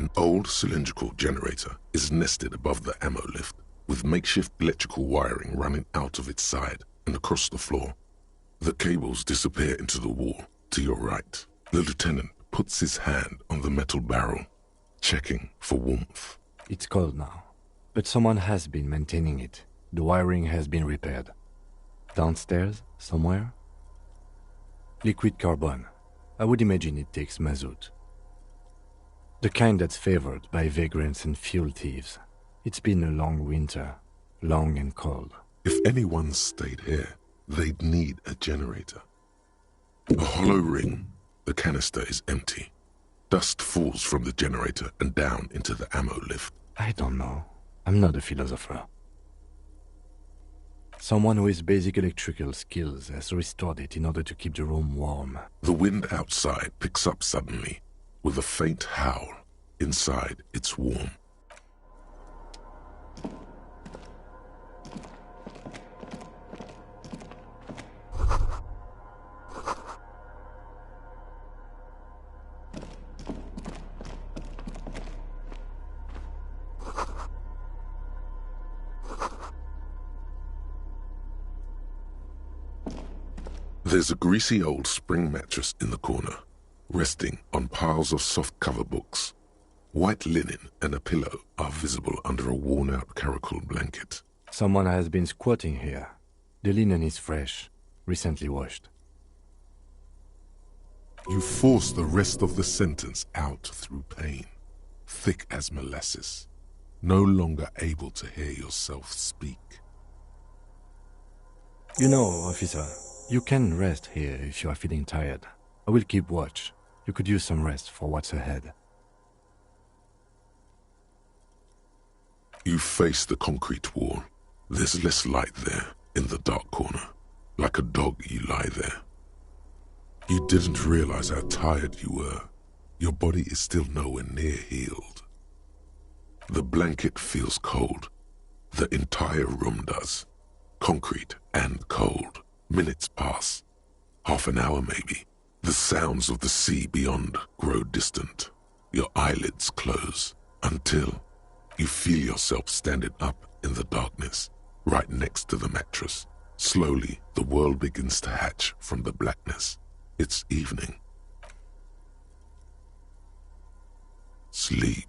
An old cylindrical generator is nested above the ammo lift, with makeshift electrical wiring running out of its side and across the floor. The cables disappear into the wall to your right. The lieutenant puts his hand on the metal barrel, checking for warmth. It's cold now, but someone has been maintaining it. The wiring has been repaired. Downstairs, somewhere? Liquid carbon. I would imagine it takes mazout. The kind that's favored by vagrants and fuel thieves. It's been a long winter, long and cold. If anyone stayed here, they'd need a generator. A hollow ring. The canister is empty. Dust falls from the generator and down into the ammo lift. I don't know. I'm not a philosopher. Someone with basic electrical skills has restored it in order to keep the room warm. The wind outside picks up suddenly, with a faint howl. Inside, it's warm. There's a greasy old spring mattress in the corner, resting on piles of soft cover books. White linen and a pillow are visible under a worn-out caracal blanket. Someone has been squatting here. The linen is fresh, recently washed. You force the rest of the sentence out through pain, thick as molasses, no longer able to hear yourself speak. You know, officer, you can rest here if you are feeling tired. I will keep watch. You could use some rest for what's ahead. You face the concrete wall. There's less light there, in the dark corner. Like a dog, you lie there. You didn't realize how tired you were. Your body is still nowhere near healed. The blanket feels cold. The entire room does. Concrete and cold. Minutes pass. Half an hour maybe. The sounds of the sea beyond grow distant. Your eyelids close until you feel yourself standing up in the darkness, right next to the mattress. Slowly, the world begins to hatch from the blackness. It's evening. Sleep.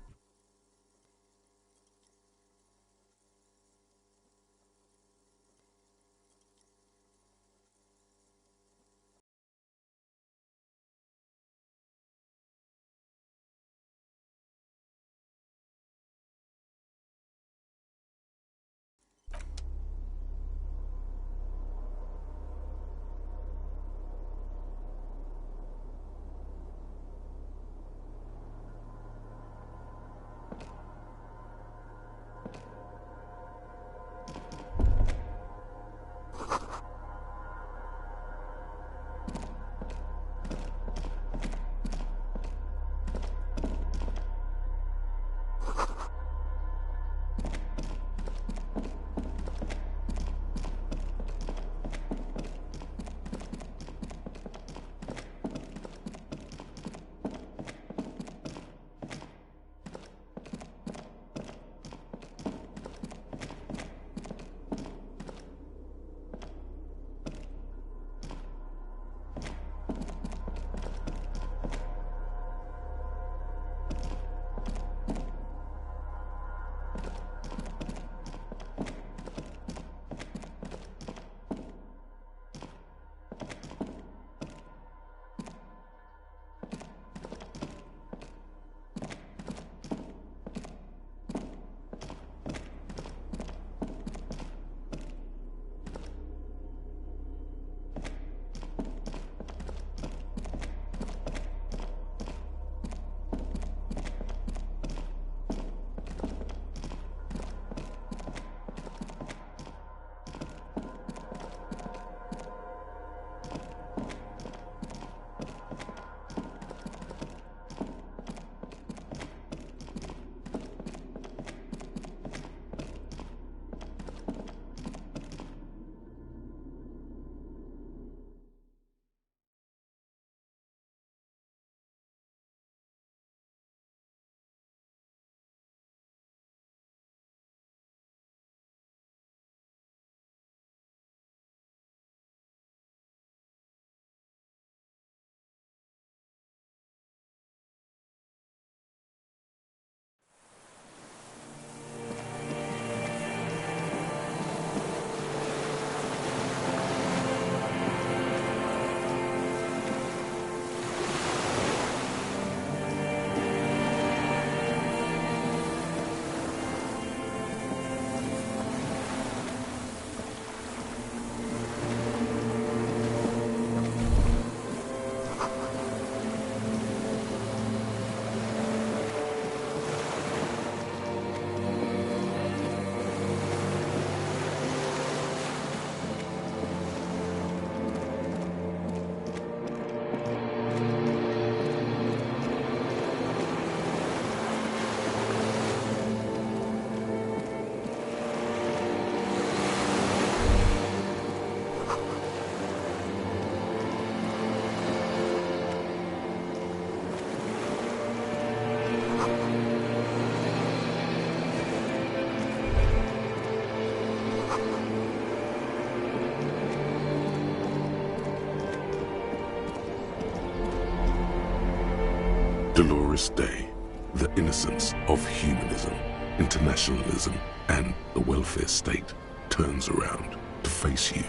Dolores Day, the innocence of humanism, internationalism, and the welfare state, turns around to face you.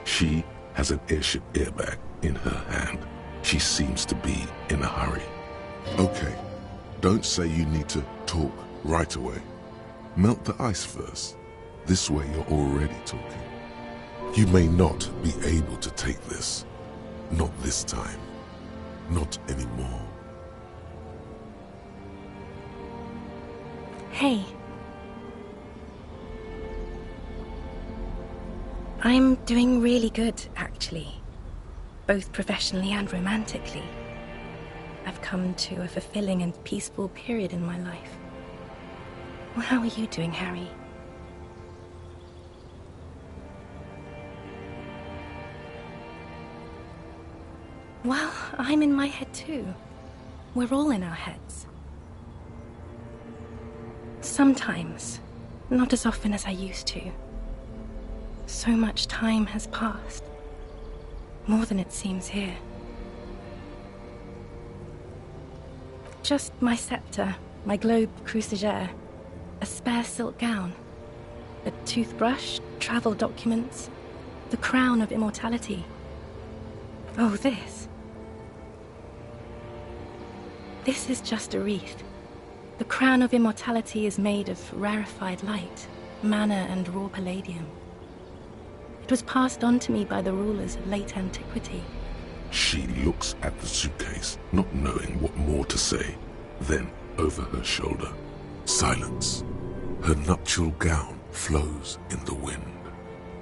She has an airship airbag in her hand. She seems to be in a hurry. Okay, don't say you need to talk right away. Melt the ice first. This way you're already talking. You may not be able to take this. Not this time. Not anymore. Hey. I'm doing really good, actually. Both professionally and romantically. I've come to a fulfilling and peaceful period in my life. Well, how are you doing, Harry? Well, I'm in my head too. We're all in our heads. Sometimes, not as often as I used to. So much time has passed. More than it seems here. Just my scepter, my globe cruciger, a spare silk gown, a toothbrush, travel documents, the crown of immortality. Oh, this. This is just a wreath. The crown of immortality is made of rarefied light, mana and raw palladium. It was passed on to me by the rulers of late antiquity. She looks at the suitcase, not knowing what more to say. Then, over her shoulder, silence. Her nuptial gown flows in the wind,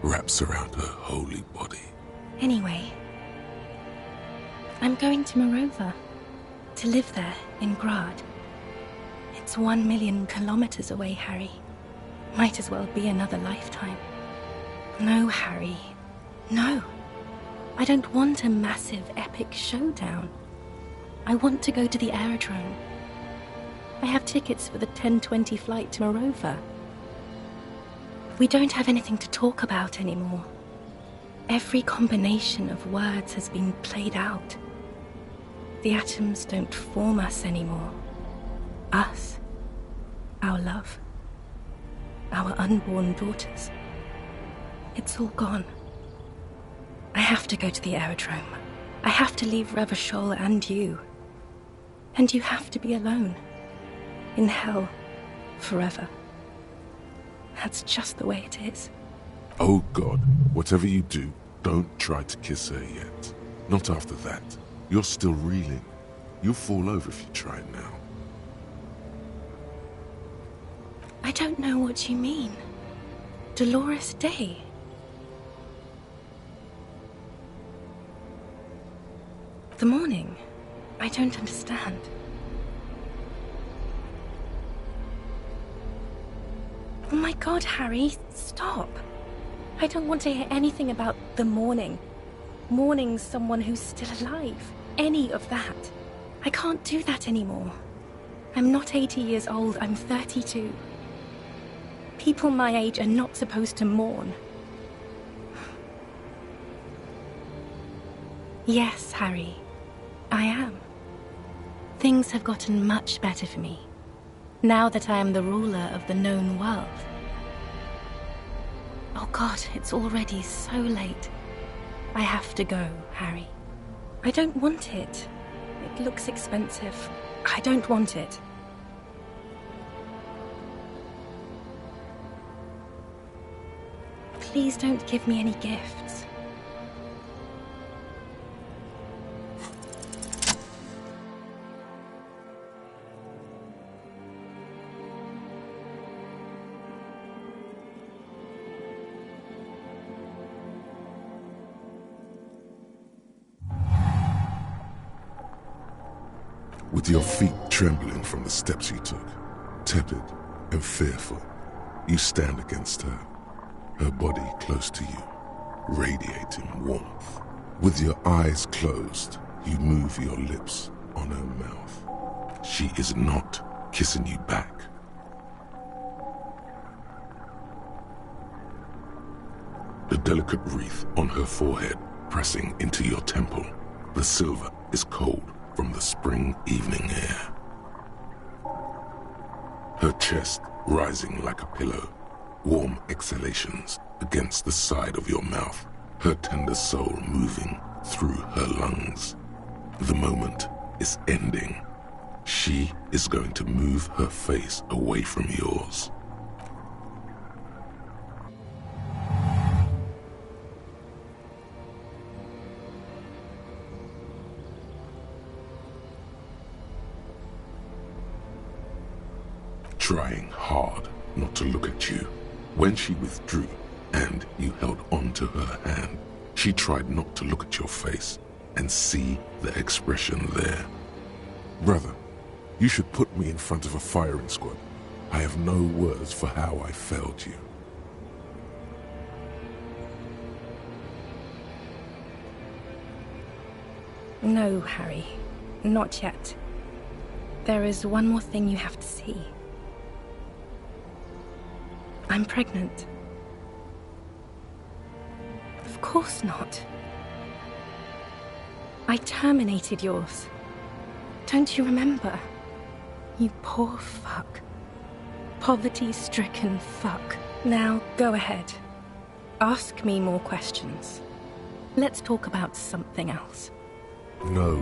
wraps around her holy body. Anyway, I'm going to Morova, to live there in Grad. It's 1 million kilometers away, Harry. Might as well be another lifetime. No, Harry. No. I don't want a massive, epic showdown. I want to go to the aerodrome. I have tickets for the 10:20 flight to Morova. We don't have anything to talk about anymore. Every combination of words has been played out. The atoms don't form us anymore. Us. Our love. Our unborn daughters. It's all gone. I have to go to the aerodrome. I have to leave Revachol and you. And you have to be alone. In hell. Forever. That's just the way it is. Oh God, whatever you do, don't try to kiss her yet. Not after that. You're still reeling. You'll fall over if you try it now. I don't know what you mean. Dolores Day. The morning. I don't understand. Oh my God, Harry, stop. I don't want to hear anything about the morning. Mourning someone who's still alive. Any of that. I can't do that anymore. I'm not 80 years old, I'm 32. People my age are not supposed to mourn. Yes, Harry. I am. Things have gotten much better for me, now that I am the ruler of the known world. Oh God, it's already so late. I have to go, Harry. I don't want it. It looks expensive. I don't want it. Please don't give me any gifts. With your feet trembling from the steps you took, tepid and fearful, you stand against her, her body close to you, radiating warmth. With your eyes closed, you move your lips on her mouth. She is not kissing you back. The delicate wreath on her forehead pressing into your temple. The silver is cold from the spring evening air. Her chest rising like a pillow, warm exhalations against the side of your mouth, her tender soul moving through her lungs. The moment is ending. She is going to move her face away from yours. Trying hard not to look at you. When she withdrew and you held on to her hand, she tried not to look at your face and see the expression there. Brother, you should put me in front of a firing squad. I have no words for how I failed you. No, Harry. Not yet. There is one more thing you have to see. I'm pregnant. Of course not. I terminated yours. Don't you remember? You poor fuck. Poverty-stricken fuck. Now, go ahead. Ask me more questions. Let's talk about something else. No,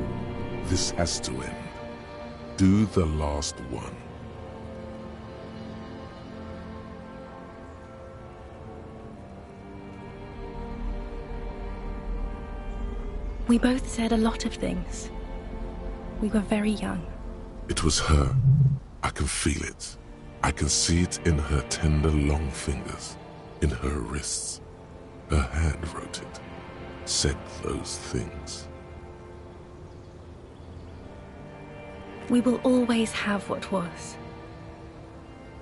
this has to end. Do the last one. We both said a lot of things. We were very young. It was her. I can feel it. I can see it in her tender long fingers, in her wrists. Her hand wrote it, said those things. We will always have what was.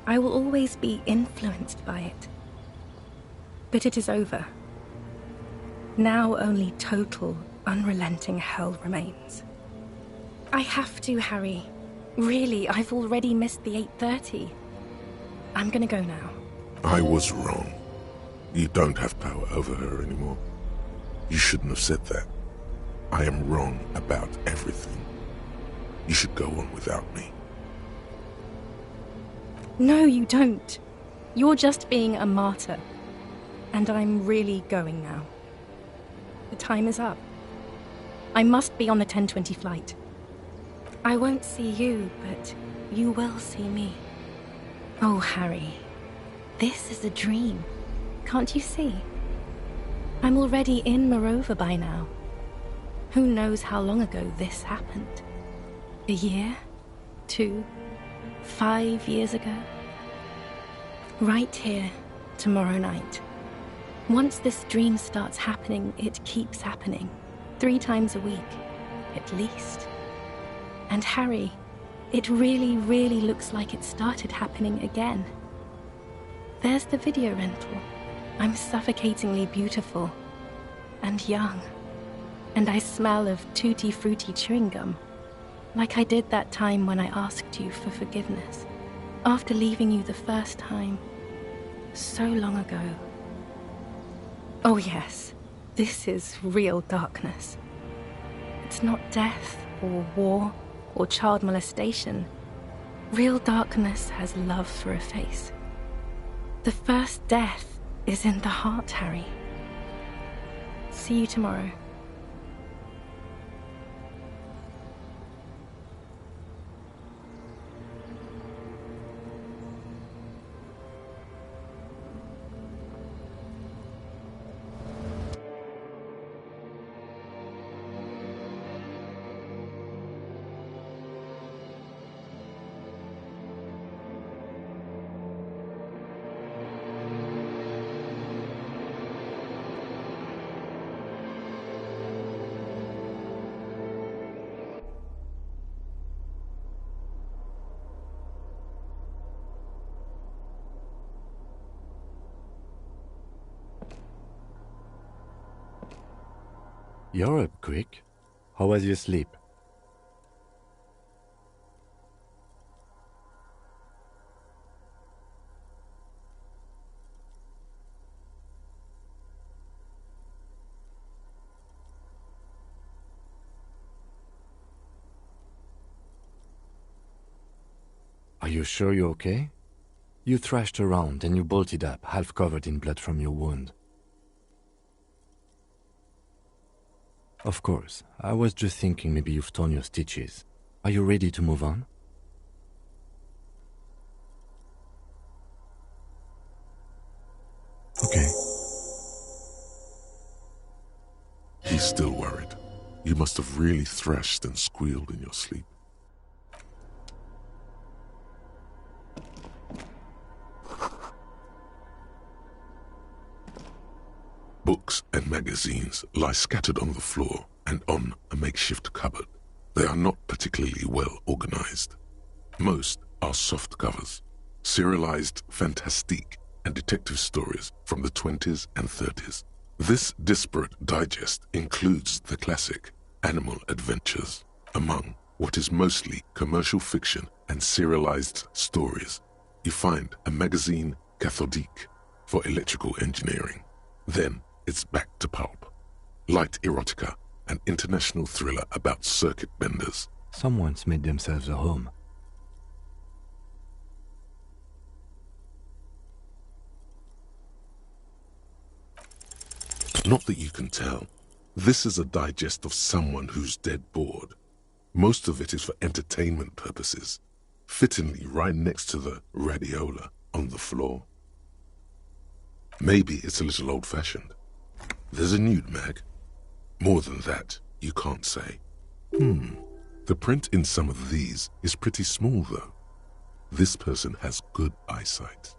I will always be influenced by it. But it is over. Now only total, unrelenting hell remains. I have to, Harry. Really, I've already missed the 8:30. I'm gonna go now. I was wrong. You don't have power over her anymore. You shouldn't have said that. I am wrong about everything. You should go on without me. No, you don't. You're just being a martyr. And I'm really going now. The time is up. I must be on the 10:20 flight. I won't see you, but you will see me. Oh, Harry. This is a dream. Can't you see? I'm already in Morova by now. Who knows how long ago this happened? A year? 2? 5 years ago? Right here, tomorrow night. Once this dream starts happening, it keeps happening. 3 times a week, at least. And Harry, it really, really looks like it started happening again. There's the video rental. I'm suffocatingly beautiful. And young. And I smell of tutti frutti chewing gum. Like I did that time when I asked you for forgiveness. After leaving you the first time. So long ago. Oh yes, this is real darkness. It's not death, or war, or child molestation. Real darkness has love for a face. The first death is in the heart, Harry. See you tomorrow. You're up quick. How was your sleep? Are you sure you're okay? You thrashed around and you bolted up, half covered in blood from your wound. Of course, I was just thinking maybe you've torn your stitches. Are you ready to move on? Okay. He's still worried. You must have really thrashed and squealed in your sleep. Books and magazines lie scattered on the floor and on a makeshift cupboard. They are not particularly well organized. Most are soft covers, serialized fantastique and detective stories from the 20s and 30s. This disparate digest includes the classic Animal Adventures, among what is mostly commercial fiction and serialized stories. You find a magazine cathodique for electrical engineering. Then it's back to pulp. Light erotica, an international thriller about circuit benders. Someone's made themselves a home. Not that you can tell. This is a digest of someone who's dead bored. Most of it is for entertainment purposes, fittingly right next to the radiola on the floor. Maybe it's a little old-fashioned. There's a nude mag. More than that, you can't say. The print in some of these is pretty small, though. This person has good eyesight.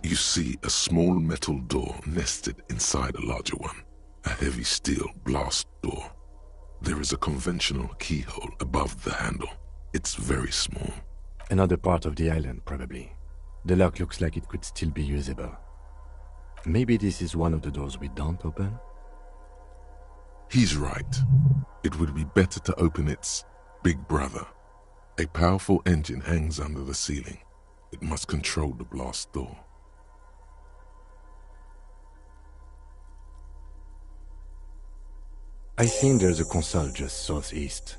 You see a small metal door nested inside a larger one, a heavy steel blast door. There is a conventional keyhole above the handle. It's very small. Another part of the island, probably. The lock looks like it could still be usable. Maybe this is one of the doors we don't open? He's right. It would be better to open its big brother. A powerful engine hangs under the ceiling. It must control the blast door. I think there's a console just southeast.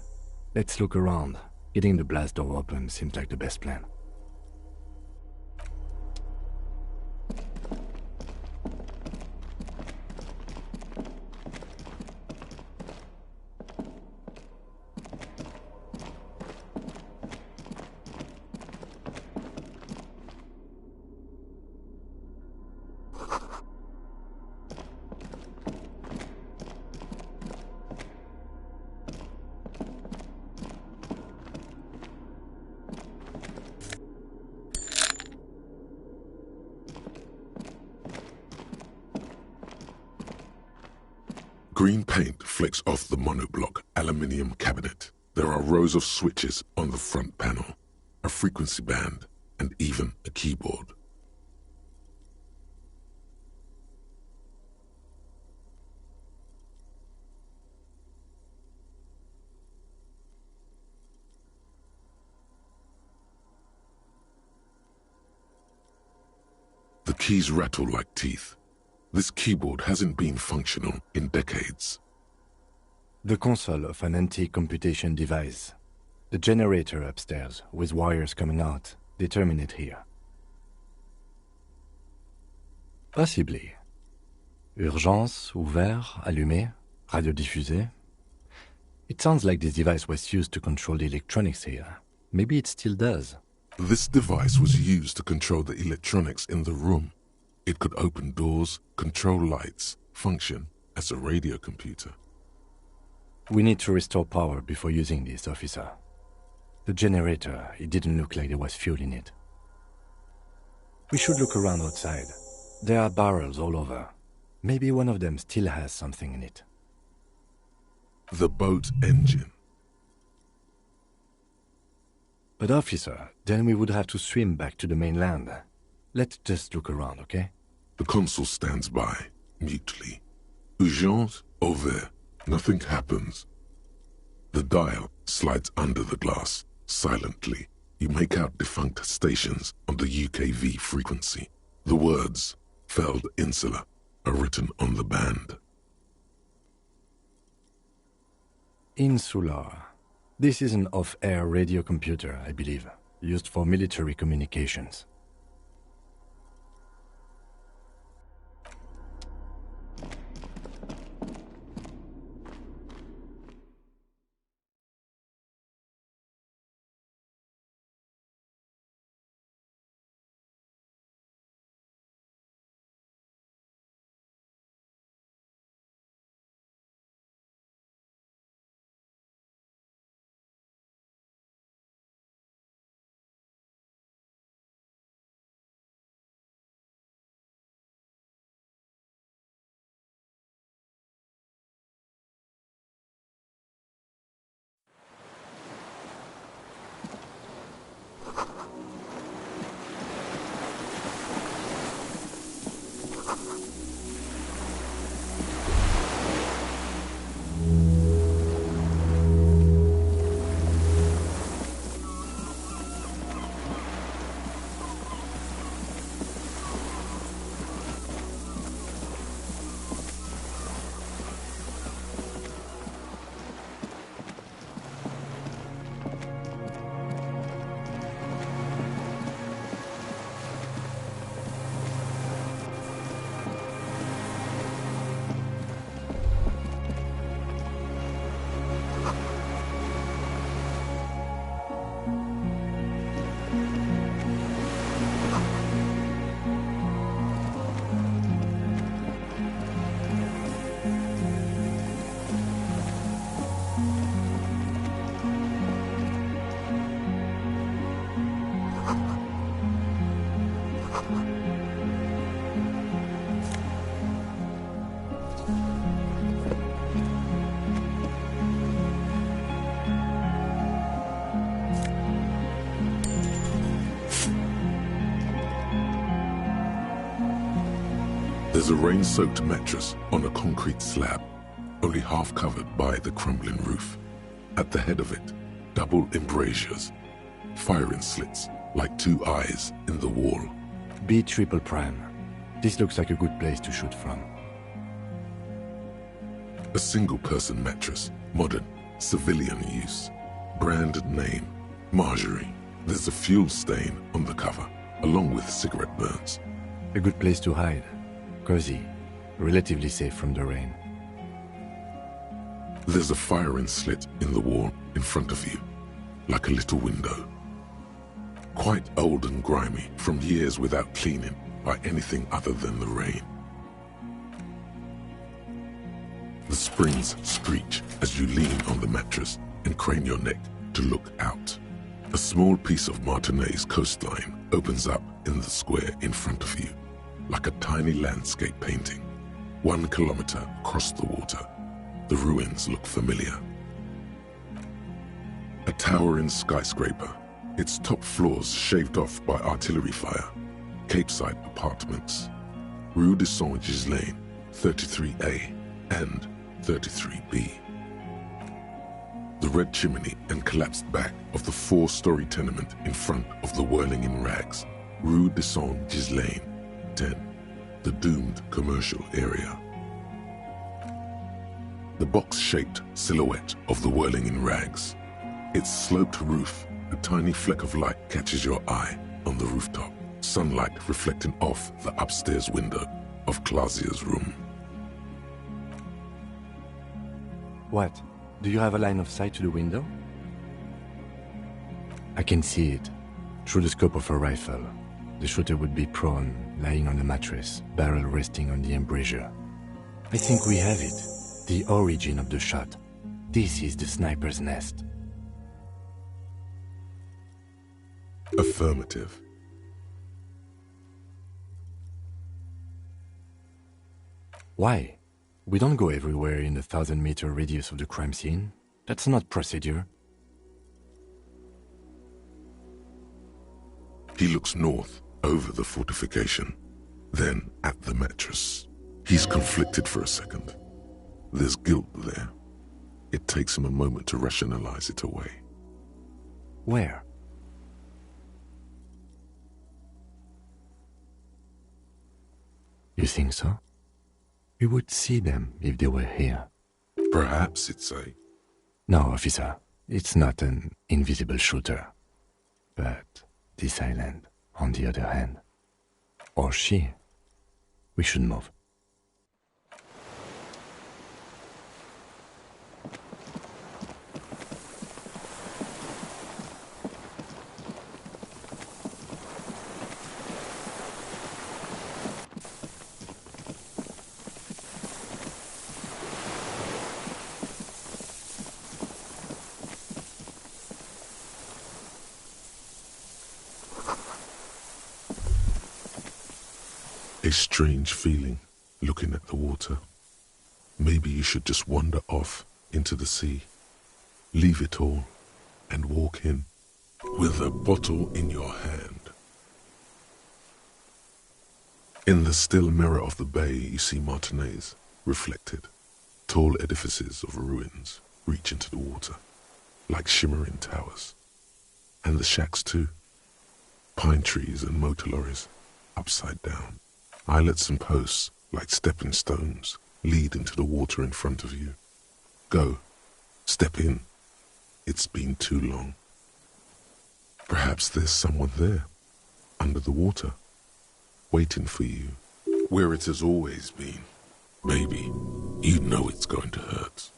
Let's look around. Getting the blast door open seems like the best plan. Green paint flecks off the monoblock aluminium cabinet. There are rows of switches on the front panel, a frequency band, and even a keyboard. The keys rattle like teeth. This keyboard hasn't been functional in decades. The console of an antique computation device. The generator upstairs, with wires coming out, they terminate here. Possibly. Urgence, ouvert, allumé, radiodiffusé. It sounds like this device was used to control the electronics here. Maybe it still does. This device was used to control the electronics in the room. It could open doors, control lights, function as a radio computer. We need to restore power before using this, officer. The generator, it didn't look like there was fuel in it. We should look around outside. There are barrels all over. Maybe one of them still has something in it. The boat engine. But officer, then we would have to swim back to the mainland. Let's just look around, okay? The consul stands by, mutely. Urgence, over. Nothing happens. The dial slides under the glass. Silently, you make out defunct stations on the UKV frequency. The words, Feld Insula, are written on the band. Insular. This is an off-air radio computer, I believe, used for military communications. There's a rain-soaked mattress on a concrete slab, only half covered by the crumbling roof. At the head of it, double embrasures, firing slits like two eyes in the wall. B triple prime. This looks like a good place to shoot from. A single-person mattress, modern, civilian use. Brand name, Marjorie. There's a fuel stain on the cover, along with cigarette burns. A good place to hide. Cozy, relatively safe from the rain. There's a firing slit in the wall in front of you, like a little window. Quite old and grimy from years without cleaning by anything other than the rain. The springs screech as you lean on the mattress and crane your neck to look out. A small piece of Martinez coastline opens up in the square in front of you, like a tiny landscape painting. 1 kilometer across the water, the ruins look familiar. A towering skyscraper, its top floors shaved off by artillery fire. Capeside apartments. Rue de Saint-Ghislain, 33A and 33B. The red chimney and collapsed back of the 4-story tenement in front of the Whirling in Rags. Rue de Saint-Ghislain, 10, the doomed commercial area. The box-shaped silhouette of the Whirling in Rags. Its sloped roof, a tiny fleck of light catches your eye on the rooftop, sunlight reflecting off the upstairs window of Clausia's room. What? Do you have a line of sight to the window? I can see it. Through the scope of a rifle, the shooter would be prone, lying on a mattress, barrel resting on the embrasure. I think we have it. The origin of the shot. This is the sniper's nest. Affirmative. Why? We don't go everywhere in a 1,000-meter radius of the crime scene. That's not procedure. He looks north, over the fortification, then at the mattress. He's conflicted for a second. There's guilt there. It takes him a moment to rationalize it away. Where? You think so? We would see them if they were here. Perhaps it's a... No, officer. It's not an invisible shooter. But this island, on the other hand. Or she. We should move. A strange feeling, looking at the water. Maybe you should just wander off into the sea. Leave it all and walk in with a bottle in your hand. In the still mirror of the bay, you see Martinez, reflected. Tall edifices of ruins reach into the water, like shimmering towers. And the shacks too. Pine trees and motor lorries, upside down. Islets and posts, like stepping stones, lead into the water in front of you. Go. Step in. It's been too long. Perhaps there's someone there, under the water, waiting for you, where it has always been. Maybe you know it's going to hurt.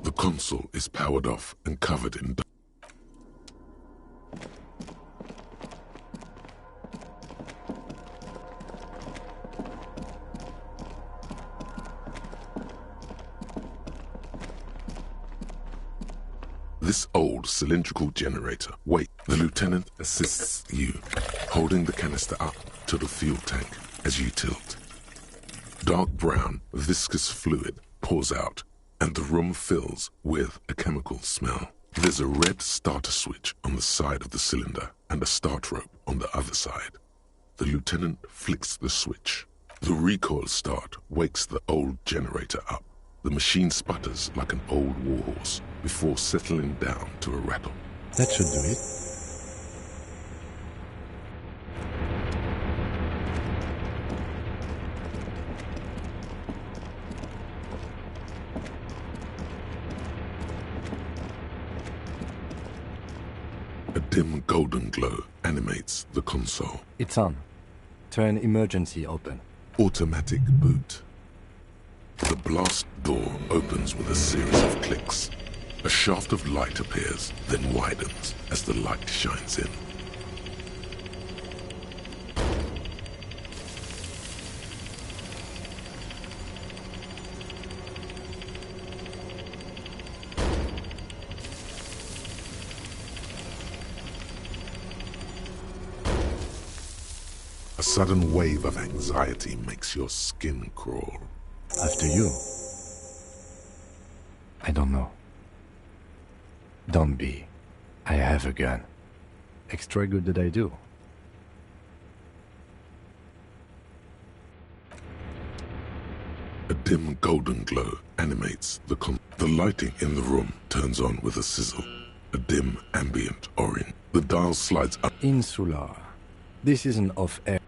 The console is powered off and covered in dust. This old cylindrical generator. Wait, the lieutenant assists you, holding the canister up to the fuel tank as you tilt. Dark brown, viscous fluid pours out, and the room fills with a chemical smell. There's a red starter switch on the side of the cylinder and a start rope on the other side. The lieutenant flicks the switch. The recoil start wakes the old generator up. The machine sputters like an old warhorse before settling down to a rattle. That should do it. A dim golden glow animates the console. It's on. Turn emergency open. Automatic boot. The blast door opens with a series of clicks. A shaft of light appears, then widens as the light shines in. A sudden wave of anxiety makes your skin crawl. After you. I don't know. Don't be. I have a gun. Extra good that I do. A dim golden glow animates the lighting in the room turns on with a sizzle. A dim ambient orange. The dial slides up. Insular. This is an off-air.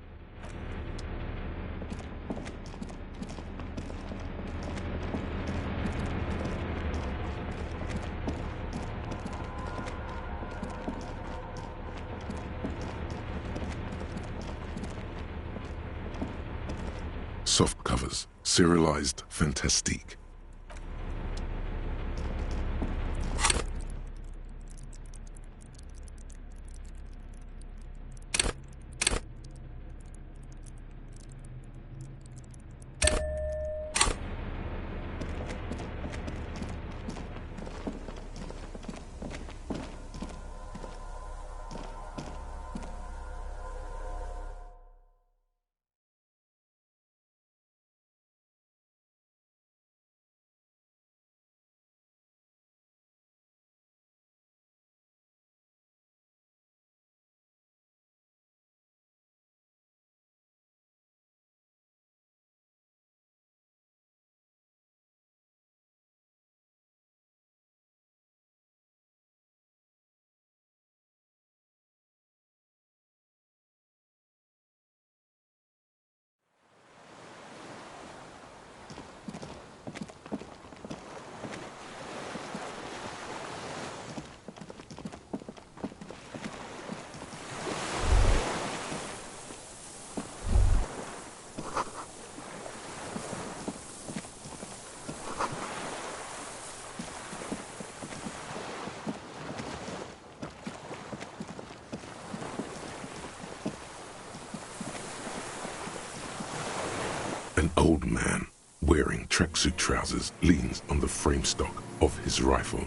Soft covers, serialized Fantastique. An old man, wearing tracksuit trousers, leans on the frame stock of his rifle.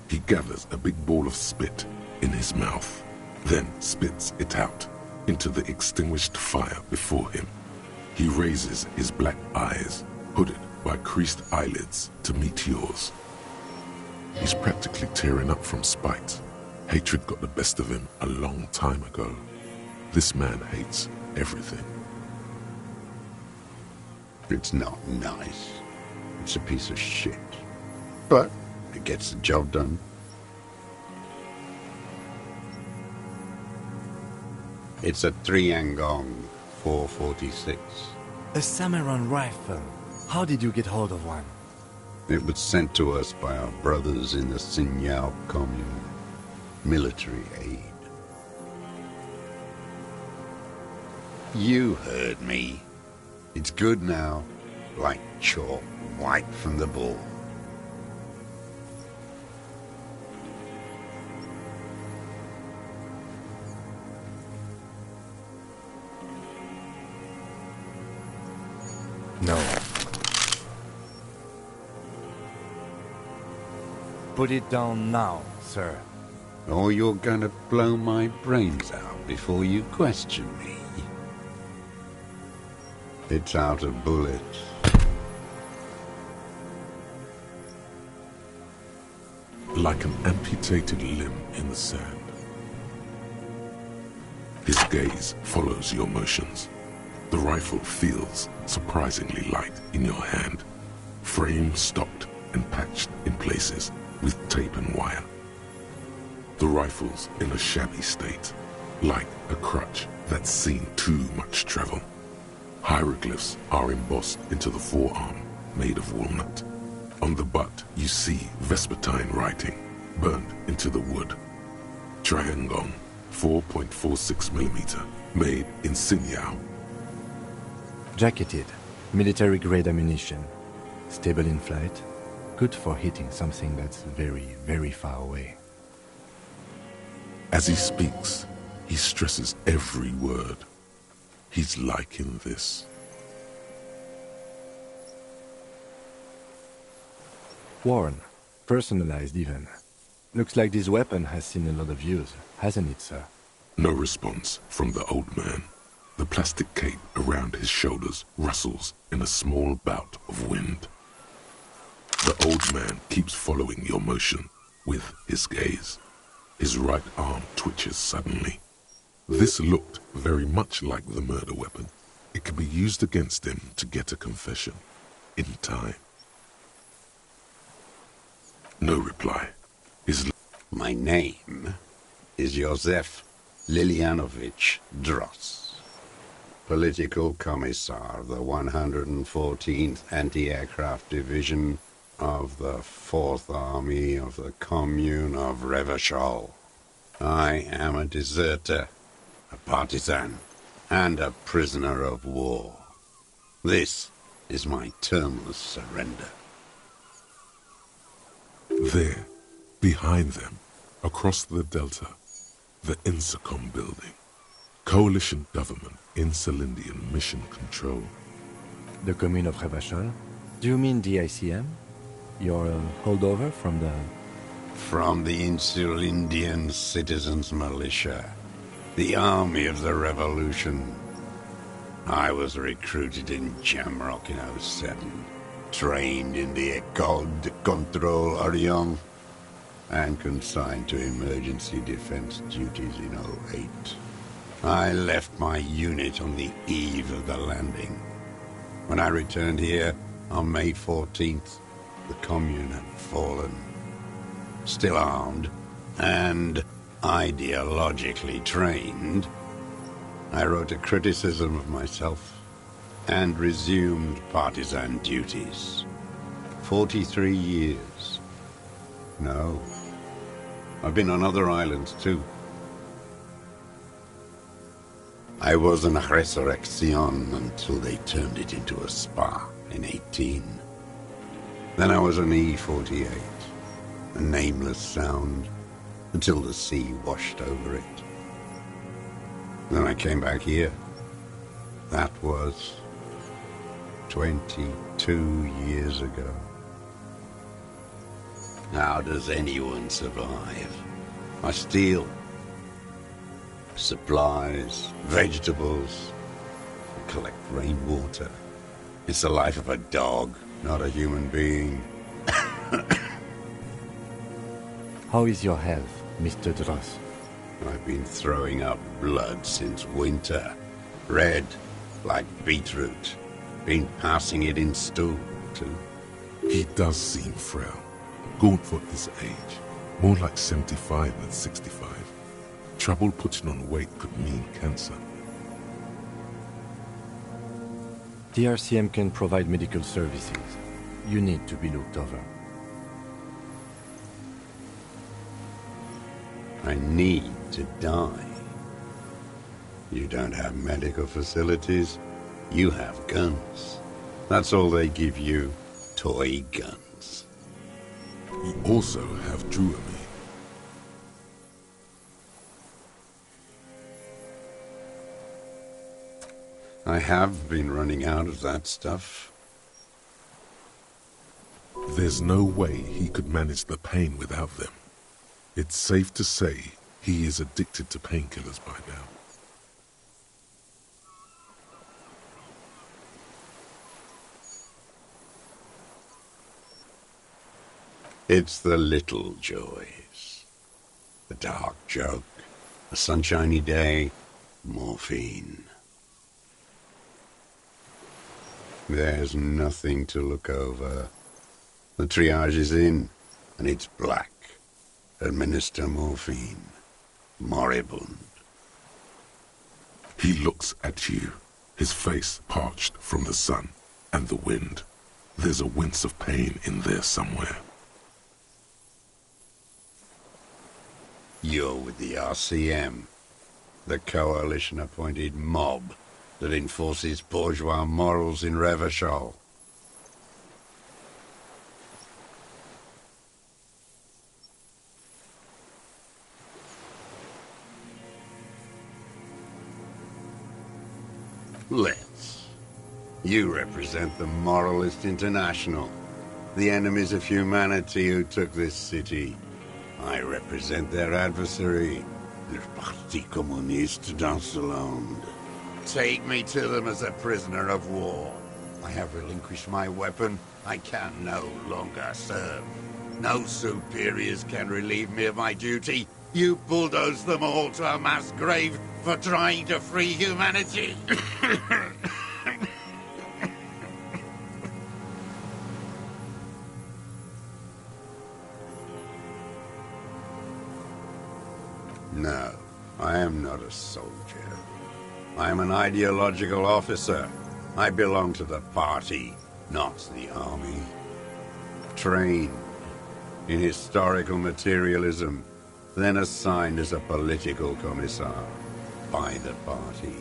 He gathers a big ball of spit in his mouth, then spits it out into the extinguished fire before him. He raises his black eyes, hooded by creased eyelids, to meet yours. He's practically tearing up from spite. Hatred got the best of him a long time ago. This man hates everything. It's not nice. It's a piece of shit. But it gets the job done. It's a 3-Angong 446. A Samaran rifle. How did you get hold of one? It was sent to us by our brothers in the Sinyao commune. Military aid. You heard me. It's good now, like chalk white from the ball. No. Put it down now, sir. Or you're gonna blow my brains out before you question me. It's out of bullets. Like an amputated limb in the sand. His gaze follows your motions. The rifle feels surprisingly light in your hand. Frame stocked and patched in places with tape and wire. The rifle's in a shabby state, like a crutch that's seen too much travel. Hieroglyphs are embossed into the forearm, made of walnut. On the butt, you see Vespertine writing, burned into the wood. Triangong, 4.46mm, made in Sinyao. Jacketed, military-grade ammunition. Stable in flight. Good for hitting something that's very, very far away. As he speaks, he stresses every word. He's liking this. Worn, personalized even. Looks like this weapon has seen a lot of use, hasn't it, sir? No response from the old man. The plastic cape around his shoulders rustles in a small bout of wind. The old man keeps following your motion with his gaze. His right arm twitches suddenly. This looked very much like the murder weapon. It could be used against him to get a confession in time. No reply. My name is Josef Lilianovich Dross, Political Commissar of the 114th Anti-Aircraft Division of the 4th Army of the Commune of Revachol. I am a deserter, a partisan, and a prisoner of war. This is my termless surrender. There, behind them, across the delta, the INSACOM building. Coalition government in Celindian mission control. The commune of Revachol? Do you mean the ICM? Your holdover from the... From the Insulindian Citizens Militia, the army of the revolution. I was recruited in Jamrock in 07, trained in the École de Contrôle Orient, and consigned to emergency defense duties in 08. I left my unit on the eve of the landing. When I returned here on May 14th, the commune had fallen. Still armed and ideologically trained, I wrote a criticism of myself and resumed partisan duties. 43 years. No, I've been on other islands too. I was an Resurrection until they turned it into a spa in 18. Then I was an E-48, a nameless sound, until the sea washed over it. Then I came back here. That was 22 years ago. How does anyone survive? I steal supplies, vegetables, collect rainwater. It's the life of a dog, not a human being. How is your health, Mr. Dross? I've been throwing up blood since winter. Red, like beetroot. Been passing it in stool, too. He does seem frail, gaunt for his age, more like 75 than 65. Trouble putting on weight could mean cancer. The RCM can provide medical services. You need to be looked over. I need to die. You don't have medical facilities. You have guns. That's all they give you. Toy guns. You also have Druami. I have been running out of that stuff. There's no way he could manage the pain without them. It's safe to say he is addicted to painkillers by now. It's the little joys. The dark joke, a sunshiny day, morphine. There's nothing to look over. The triage is in, and it's black. Administer morphine. Moribund. He looks at you, his face parched from the sun and the wind. There's a wince of pain in there somewhere. You're with the RCM, the coalition-appointed mob that enforces bourgeois morals in Revachol. Let's. You represent the Moralist International, the enemies of humanity who took this city. I represent their adversary, le Parti Communiste dans le Monde. Take me to them as a prisoner of war. I have relinquished my weapon. I can no longer serve. No superiors can relieve me of my duty. You bulldoze them all to a mass grave for trying to free humanity. No, I am not a soldier. I am an ideological officer. I belong to the party, not the army. Trained in historical materialism, then assigned as a political commissar by the party.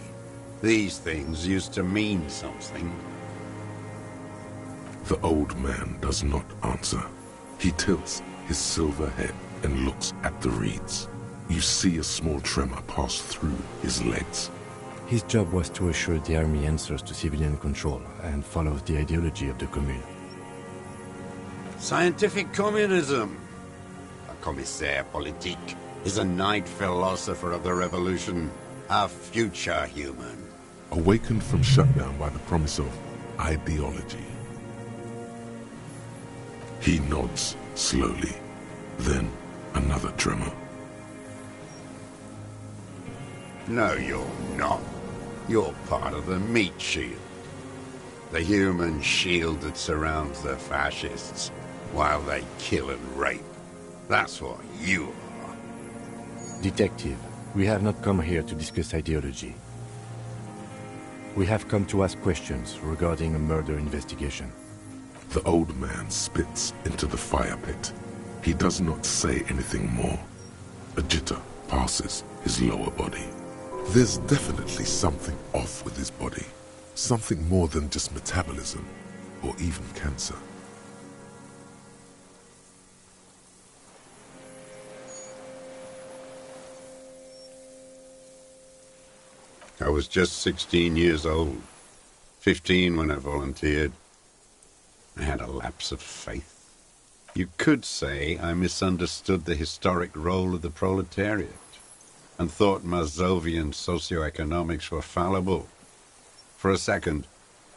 These things used to mean something. The old man does not answer. He tilts his silver head and looks at the reeds. You see a small tremor pass through his legs. His job was to assure the army answers to civilian control and follows the ideology of the Commune. Scientific communism. A commissaire politique is a night philosopher of the revolution, a future human. Awakened from shutdown by the promise of ideology. He nods slowly, then another tremor. No, you're not. You're part of the meat shield. The human shield that surrounds the fascists while they kill and rape. That's what you are. Detective, we have not come here to discuss ideology. We have come to ask questions regarding a murder investigation. The old man spits into the fire pit. He does not say anything more. A jitter passes his lower body. There's definitely something off with his body. Something more than just metabolism, or even cancer. I was just 16 years old. 15 when I volunteered. I had a lapse of faith. You could say I misunderstood the historic role of the proletariat and thought Mazovian socioeconomics were fallible. For a second,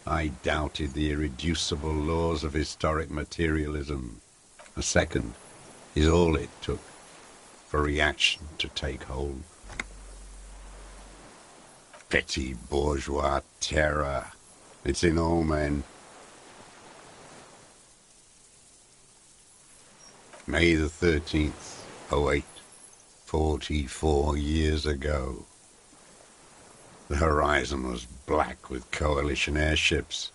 I doubted the irreducible laws of historic materialism. A second is all it took for reaction to take hold. Petty bourgeois terror. It's in all men. May the 13th, 08, 44 years ago. The horizon was black with coalition airships.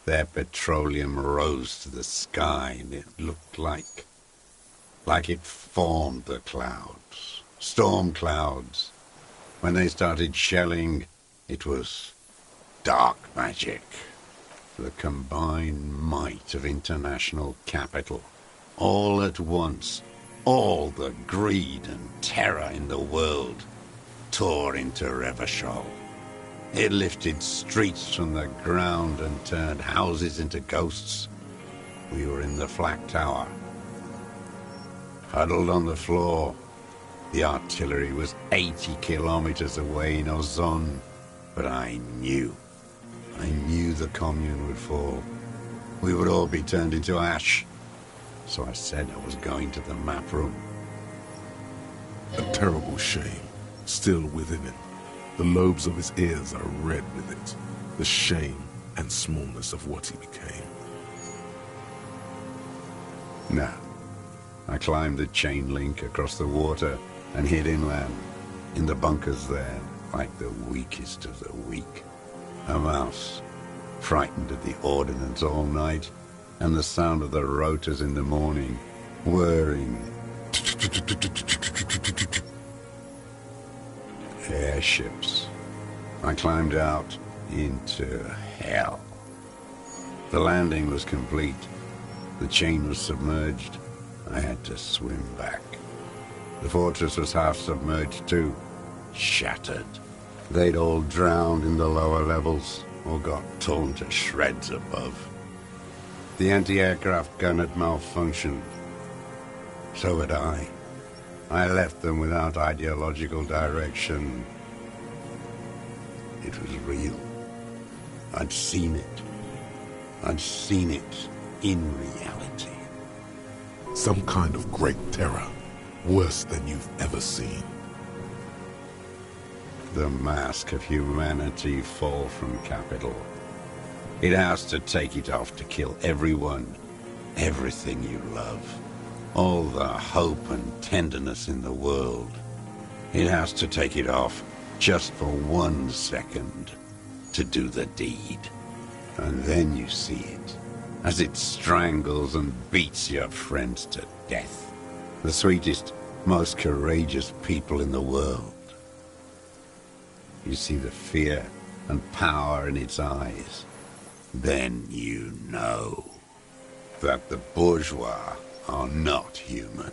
Their petroleum rose to the sky, and it looked like it formed the clouds, storm clouds. When they started shelling, it was dark magic. The combined might of international capital. All at once, all the greed and terror in the world tore into Revachol. It lifted streets from the ground and turned houses into ghosts. We were in the flak tower, huddled on the floor. The artillery was 80 kilometers away in Ozon, but I knew the commune would fall. We would all be turned into ash. So I said I was going to the map room. A terrible shame, still within him. The lobes of his ears are red with it. The shame and smallness of what he became. No. I climbed the chain link across the water and hid inland, in the bunkers there, like the weakest of the weak. A mouse, frightened at the ordnance all night, and the sound of the rotors in the morning, whirring. Airships. I climbed out into hell. The landing was complete. The chain was submerged. I had to swim back. The fortress was half submerged too, shattered, They'd all drowned in the lower levels, or got torn to shreds above. The anti-aircraft gun had malfunctioned. So had I. I left them without ideological direction. It was real. I'd seen it. I'd seen it in reality. Some kind of great terror, worse than you've ever seen. The mask of humanity fall from Capital. It has to take it off to kill everyone, everything you love. All the hope and tenderness in the world. It has to take it off just for 1 second to do the deed. And then you see it, as it strangles and beats your friends to death. The sweetest, most courageous people in the world. You see the fear and power in its eyes. Then you know that the bourgeois are not human.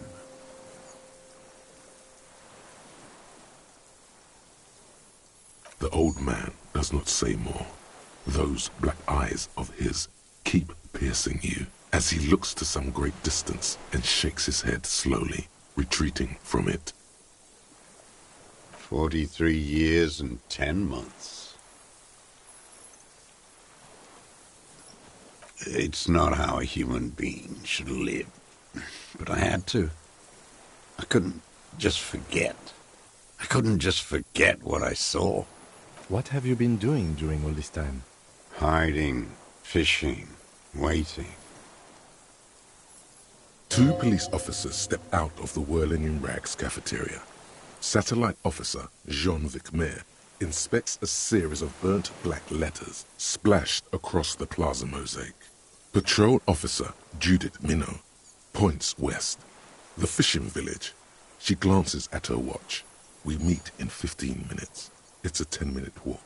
The old man does not say more. Those black eyes of his keep piercing you as he looks to some great distance and shakes his head slowly, retreating from it. 43 years and 10 months. It's not how a human being should live. But I had to. I couldn't just forget. I couldn't just forget what I saw. What have you been doing during all this time? Hiding, fishing, waiting. 2 police officers step out of the Whirling in Rags cafeteria. Satellite officer Jean-Vic Mayer inspects a series of burnt black letters splashed across the plaza mosaic. Patrol officer Judith Minot points west. The fishing village. She glances at her watch. We meet in 15 minutes. It's a 10-minute walk.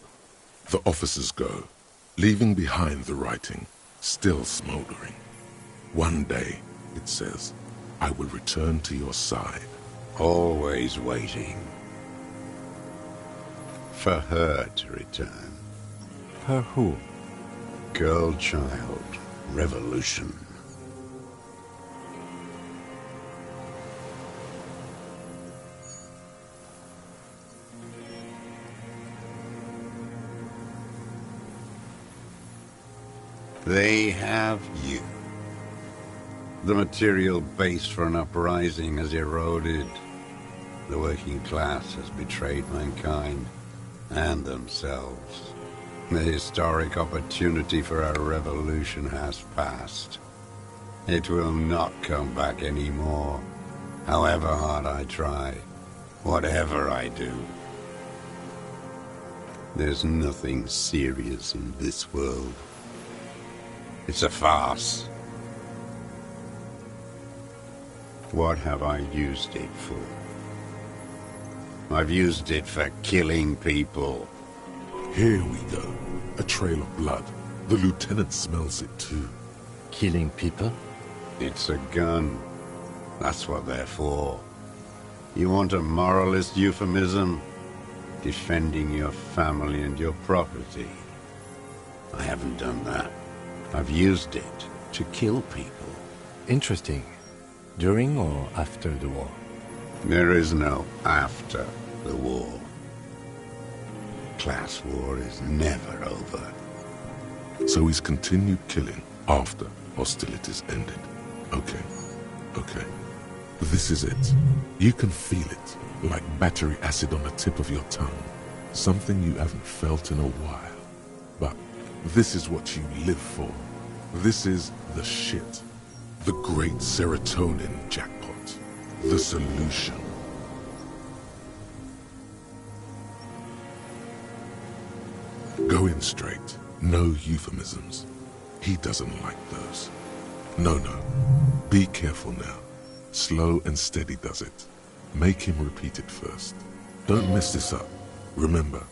The officers go, leaving behind the writing, still smoldering. One day, it says, I will return to your side. Always waiting. For her to return. Her who? Girl, child, revolution. They have you. The material base for an uprising has eroded. The working class has betrayed mankind and themselves. The historic opportunity for a revolution has passed. It will not come back anymore, however hard I try, whatever I do. There's nothing serious in this world. It's a farce. What have I used it for? I've used it for killing people. Here we go. A trail of blood. The lieutenant smells it too. Killing people? It's a gun. That's what they're for. You want a moralist euphemism? Defending your family and your property. I haven't done that. I've used it to kill people. Interesting. During or after the war? There is no after the war. Class war is never over. So he's continued killing after hostilities ended. Okay. Okay. This is it. You can feel it, like battery acid on the tip of your tongue. Something you haven't felt in a while. But this is what you live for. This is the shit. The great serotonin jackpot. The solution. Go in straight. No euphemisms. He doesn't like those. No. Be careful now. Slow and steady does it. Make him repeat it first. Don't mess this up. Remember,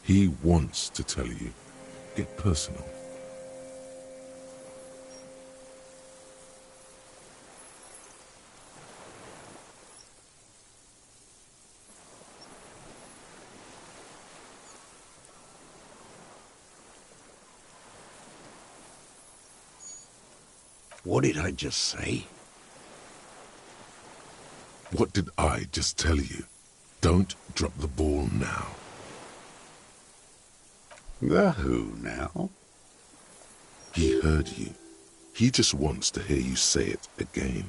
he wants to tell you. Get personal. What did I just say? What did I just tell you? Don't drop the ball now. The who now? He heard you. He just wants to hear you say it again.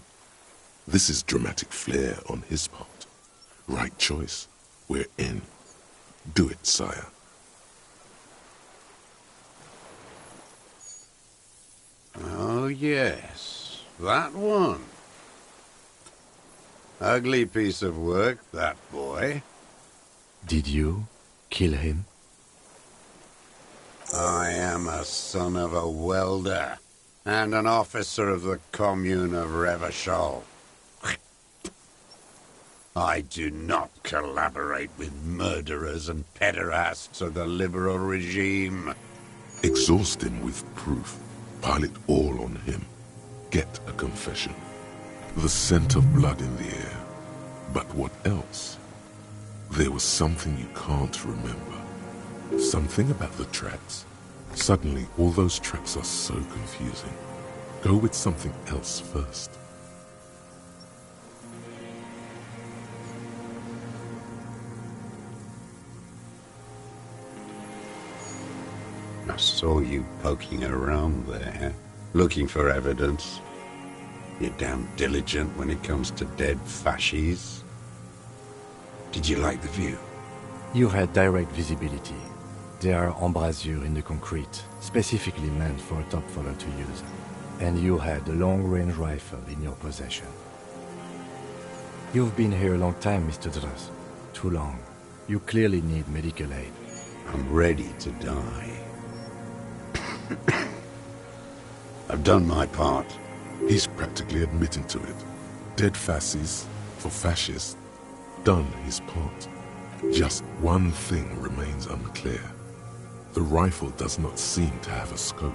This is dramatic flair on his part. Right choice. We're in. Do it, sire. Oh, yes. That one. Ugly piece of work, that boy. Did you kill him? I am a son of a welder and an officer of the commune of Revachol. I do not collaborate with murderers and pederasts of the liberal regime. Exhaust him with proof. Pile it all on him. Get a confession. The scent of blood in the air. But what else? There was something you can't remember. Something about the tracks. Suddenly, all those tracks are so confusing. Go with something else first. I saw you poking around there, looking for evidence. You're damn diligent when it comes to dead fascies. Did you like the view? You had direct visibility. There are embrasures in the concrete, specifically meant for a top follower to use. And you had a long-range rifle in your possession. You've been here a long time, Mr. Dros. Too long. You clearly need medical aid. I'm ready to die. I've done my part. He's practically admitting to it. Dead fascies for fascists. Done his part. Just one thing remains unclear. The rifle does not seem to have a scope.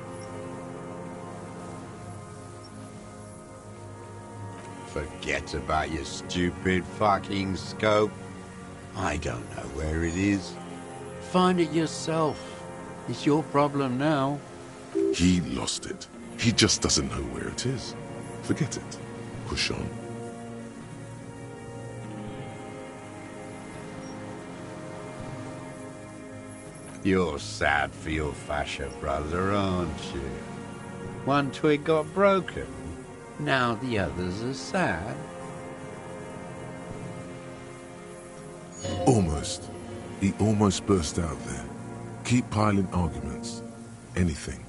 Forget about your stupid fucking scope. I don't know where it is. Find it yourself. It's your problem now. He lost it. He just doesn't know where it is. Forget it. Push on. You're sad for your fascia brother, aren't you? One twig got broken. Now the others are sad. Almost. He almost burst out there. Keep piling arguments. Anything.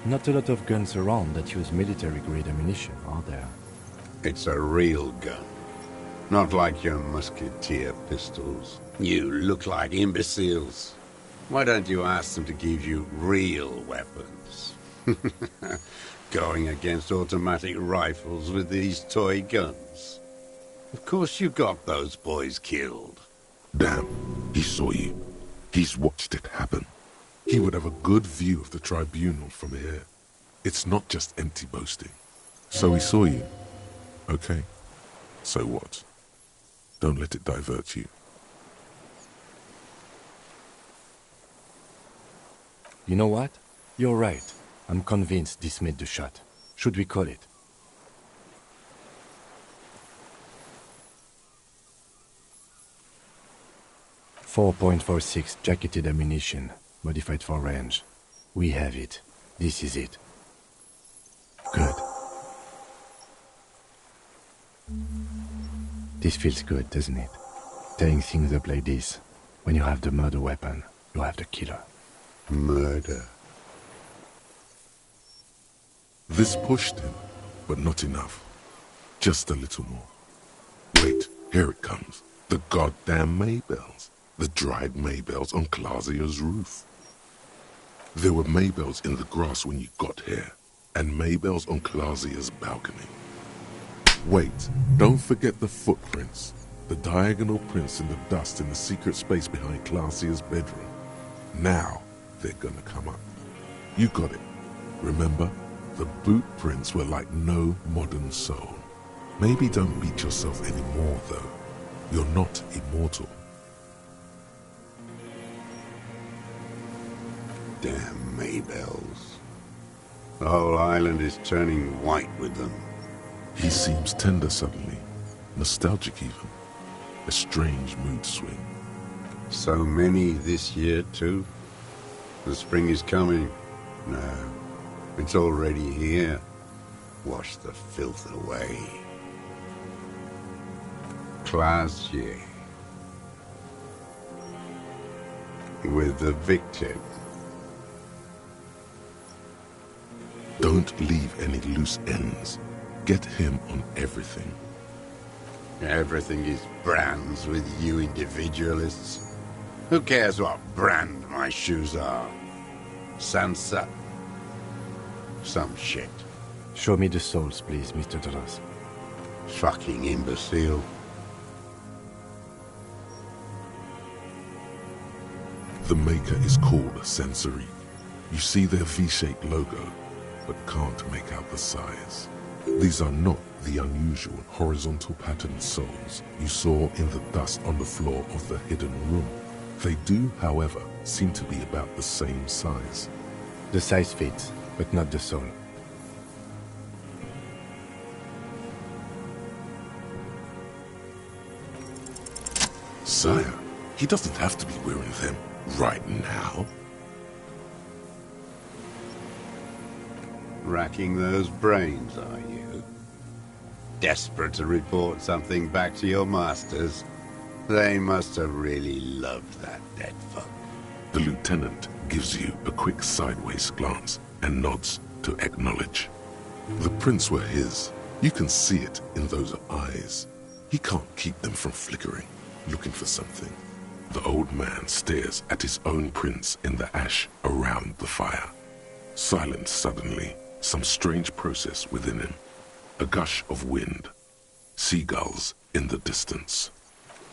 Not a lot of guns around that use military-grade ammunition, are there? It's a real gun. Not like your musketeer pistols. You look like imbeciles. Why don't you ask them to give you real weapons? Going against automatic rifles with these toy guns. Of course you got those boys killed. Damn, he saw you. He's watched it happen. He would have a good view of the tribunal from here. It's not just empty boasting. So he saw you. Okay. So what? Don't let it divert you. You know what? You're right. I'm convinced this made the shot. Should we call it? .46 jacketed ammunition, modified for range. We have it. This is it. Good. This feels good, doesn't it? Tearing things up like this. When you have the murder weapon, you have the killer. Murder. This pushed him, but not enough. Just a little more. Wait, here it comes. The goddamn Maybells. The dried Maybells on Clausia's roof. There were Maybells in the grass when you got here, and Maybells on Clausia's balcony. Wait, don't forget the footprints. The diagonal prints in the dust in the secret space behind Clausia's bedroom. Now they're gonna come up. You got it. Remember? The boot prints were like no modern soul. Maybe don't beat yourself anymore, though. You're not immortal. Damn Maybells. The whole island is turning white with them. He seems tender suddenly, nostalgic even. A strange mood swing. So many this year, too. The spring is coming. No, it's already here. Wash the filth away. Classier. With the victim. Don't leave any loose ends. Get him on everything. Everything is brands with you individualists. Who cares what brand my shoes are? Sansa? Some shit. Show me the souls, please, Mr. Dros. Fucking imbecile. The maker is called Sensorique. You see their V-shaped logo, but can't make out the size. These are not the unusual horizontal patterned souls you saw in the dust on the floor of the hidden room. They do, however, seem to be about the same size. The size fits, but not the soul. Sire, he doesn't have to be wearing them right now. Racking those brains, are you? Desperate to report something back to your masters? They must have really loved that dead fuck. The lieutenant gives you a quick sideways glance and nods to acknowledge. The prints were his. You can see it in those eyes. He can't keep them from flickering, looking for something. The old man stares at his own prints in the ash around the fire. Silent suddenly, some strange process within him. A gush of wind. Seagulls in the distance.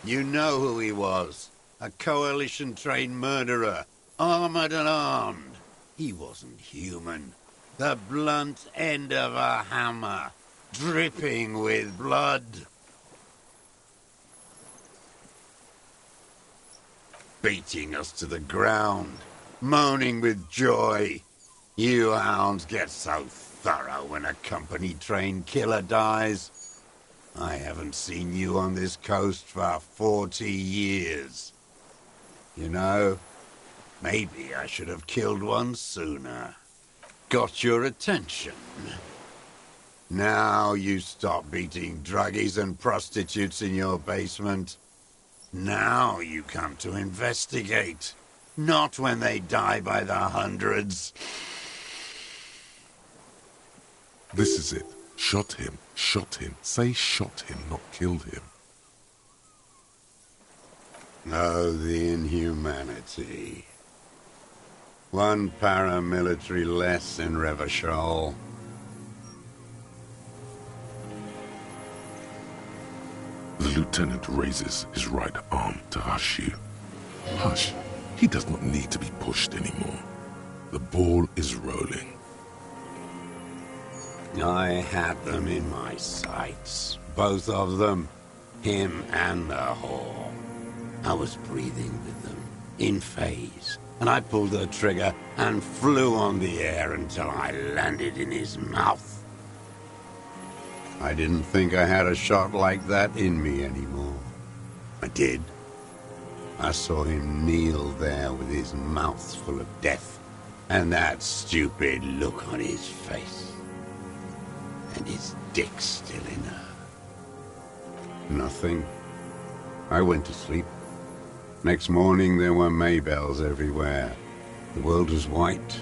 You know who he was. A coalition-trained murderer. Armored and armed. He wasn't human. The blunt end of a hammer. Dripping with blood. Beating us to the ground. Moaning with joy. You hounds get so thorough when a company-trained killer dies. I haven't seen you on this coast for 40 years. You know, maybe I should have killed one sooner. Got your attention. Now you stop beating druggies and prostitutes in your basement. Now you come to investigate. Not when they die by the hundreds. This is it. Shot him. Shot him. Say shot him, not killed him. Oh, the inhumanity. One paramilitary less in Revachol. The lieutenant raises his right arm to hush you. Hush. He does not need to be pushed anymore. The ball is rolling. I had them in my sights. Both of them. Him and the whore. I was breathing with them. In phase. And I pulled the trigger and flew on the air until I landed in his mouth. I didn't think I had a shot like that in me anymore. I did. I saw him kneel there with his mouth full of death, and that stupid look on his face. And his dick still in her. Nothing. I went to sleep. Next morning there were Maybells everywhere. The world was white,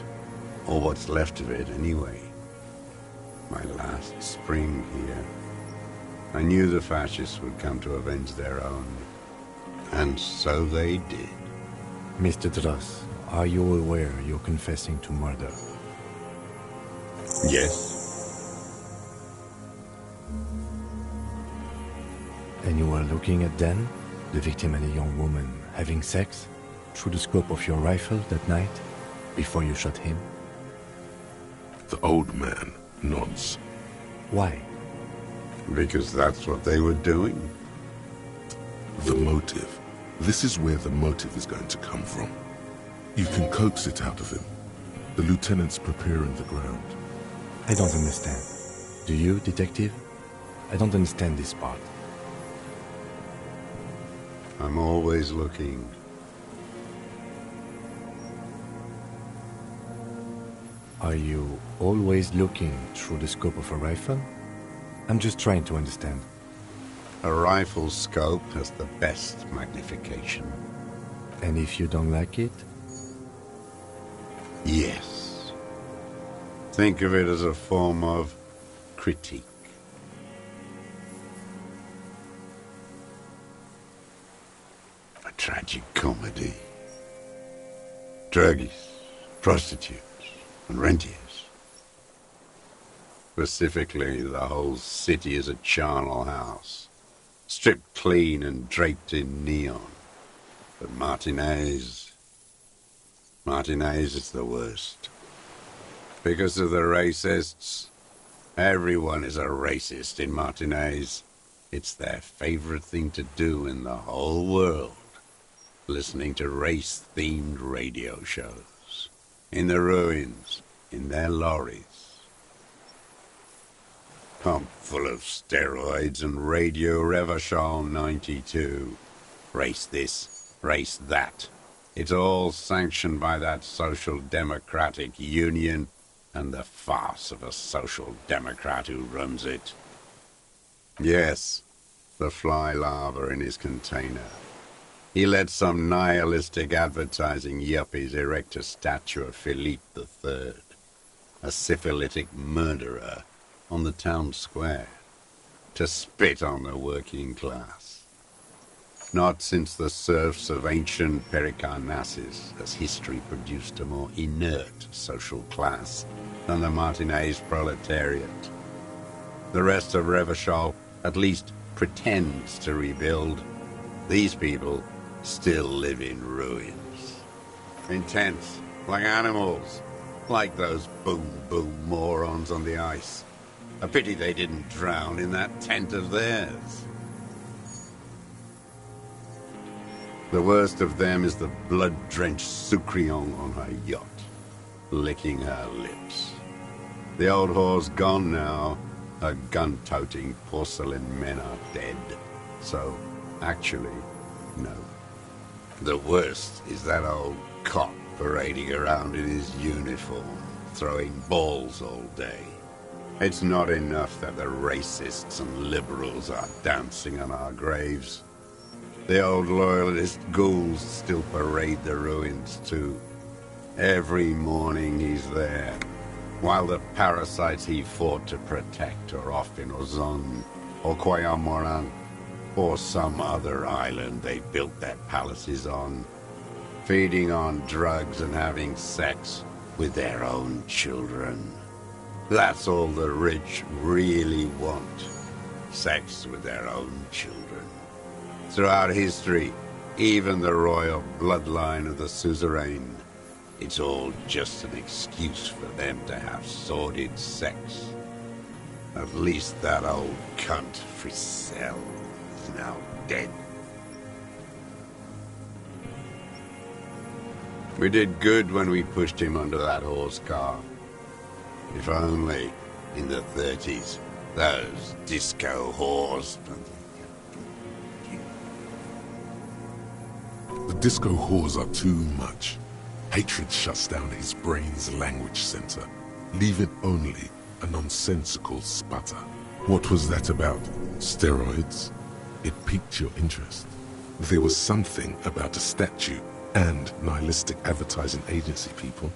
or what's left of it anyway. My last spring here. I knew the fascists would come to avenge their own. And so they did. Mr. Dros, are you aware you're confessing to murder? Yes. And you were looking at Dan, the victim and a young woman, having sex, through the scope of your rifle that night, before you shot him? The old man nods. Why? Because that's what they were doing. The motive. This is where the motive is going to come from. You can coax it out of him, The lieutenant's preparing the ground. I don't understand. Do you, detective? I don't understand this part. I'm always looking. Are you always looking through the scope of a rifle? I'm just trying to understand. A rifle scope has the best magnification. And if you don't like it? Yes. Think of it as a form of critique. A tragic comedy. Druggies, prostitutes, and rentiers. Specifically, the whole city is a charnel house, stripped clean and draped in neon. But Martinez is the worst. Because of the racists, everyone is a racist in Martinez. It's their favorite thing to do in the whole world. Listening to race-themed radio shows. In the ruins, in their lorries. Pumped full of steroids and Radio Revachol 92. Race this, race that. It's all sanctioned by that Social Democratic Union and the farce of a Social Democrat who runs it. Yes, the fly larva in his container. He let some nihilistic advertising yuppies erect a statue of Philippe III, a syphilitic murderer, on the town square, to spit on the working class. Not since the serfs of ancient Pericarnassus has history produced a more inert social class than the Martinez proletariat. The rest of Revachol at least pretends to rebuild. These people still live in ruins. In tents, like animals, like those boom-boom morons on the ice. A pity they didn't drown in that tent of theirs. The worst of them is the blood-drenched Sucrion on her yacht, licking her lips. The old whore's gone now. Her gun-toting porcelain men are dead. So, actually, no. The worst is that old cop parading around in his uniform, throwing balls all day. It's not enough that the racists and liberals are dancing on our graves. The old loyalist ghouls still parade the ruins too. Every morning he's there, while the parasites he fought to protect are off in Ozon, or Quayamoran, or some other island they built their palaces on, feeding on drugs and having sex with their own children. That's all the rich really want. Sex with their own children. Throughout history, even the royal bloodline of the suzerain, it's all just an excuse for them to have sordid sex. At least that old cunt Frisell is now dead. We did good when we pushed him under that horse car. If only, in the 30s, those disco whores... The disco whores are too much. Hatred shuts down his brain's language center, leaving only a nonsensical sputter. What was that about? Steroids? It piqued your interest. There was something about a statue and nihilistic advertising agency people.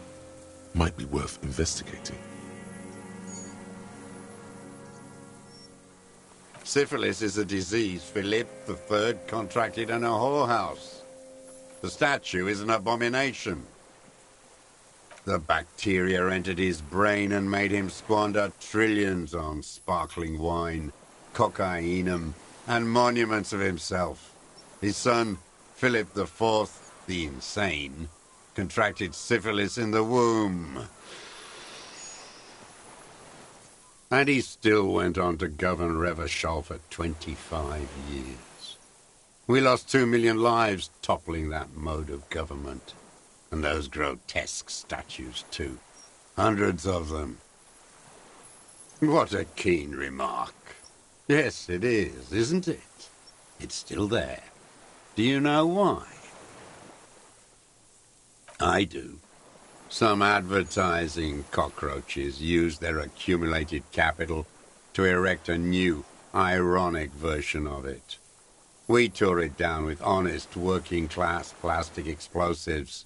Might be worth investigating. Syphilis is a disease Philippe III contracted in a whorehouse. The statue is an abomination. The bacteria entered his brain and made him squander trillions on sparkling wine, cocainum, and monuments of himself. His son, Philip IV, the insane, contracted syphilis in the womb. And he still went on to govern Revachol for 25 years. We lost 2 million lives toppling that mode of government. And those grotesque statues, too. Hundreds of them. What a keen remark. Yes, it is, isn't it? It's still there. Do you know why? I do. Some advertising cockroaches use their accumulated capital to erect a new, ironic version of it. We tore it down with honest, working-class plastic explosives.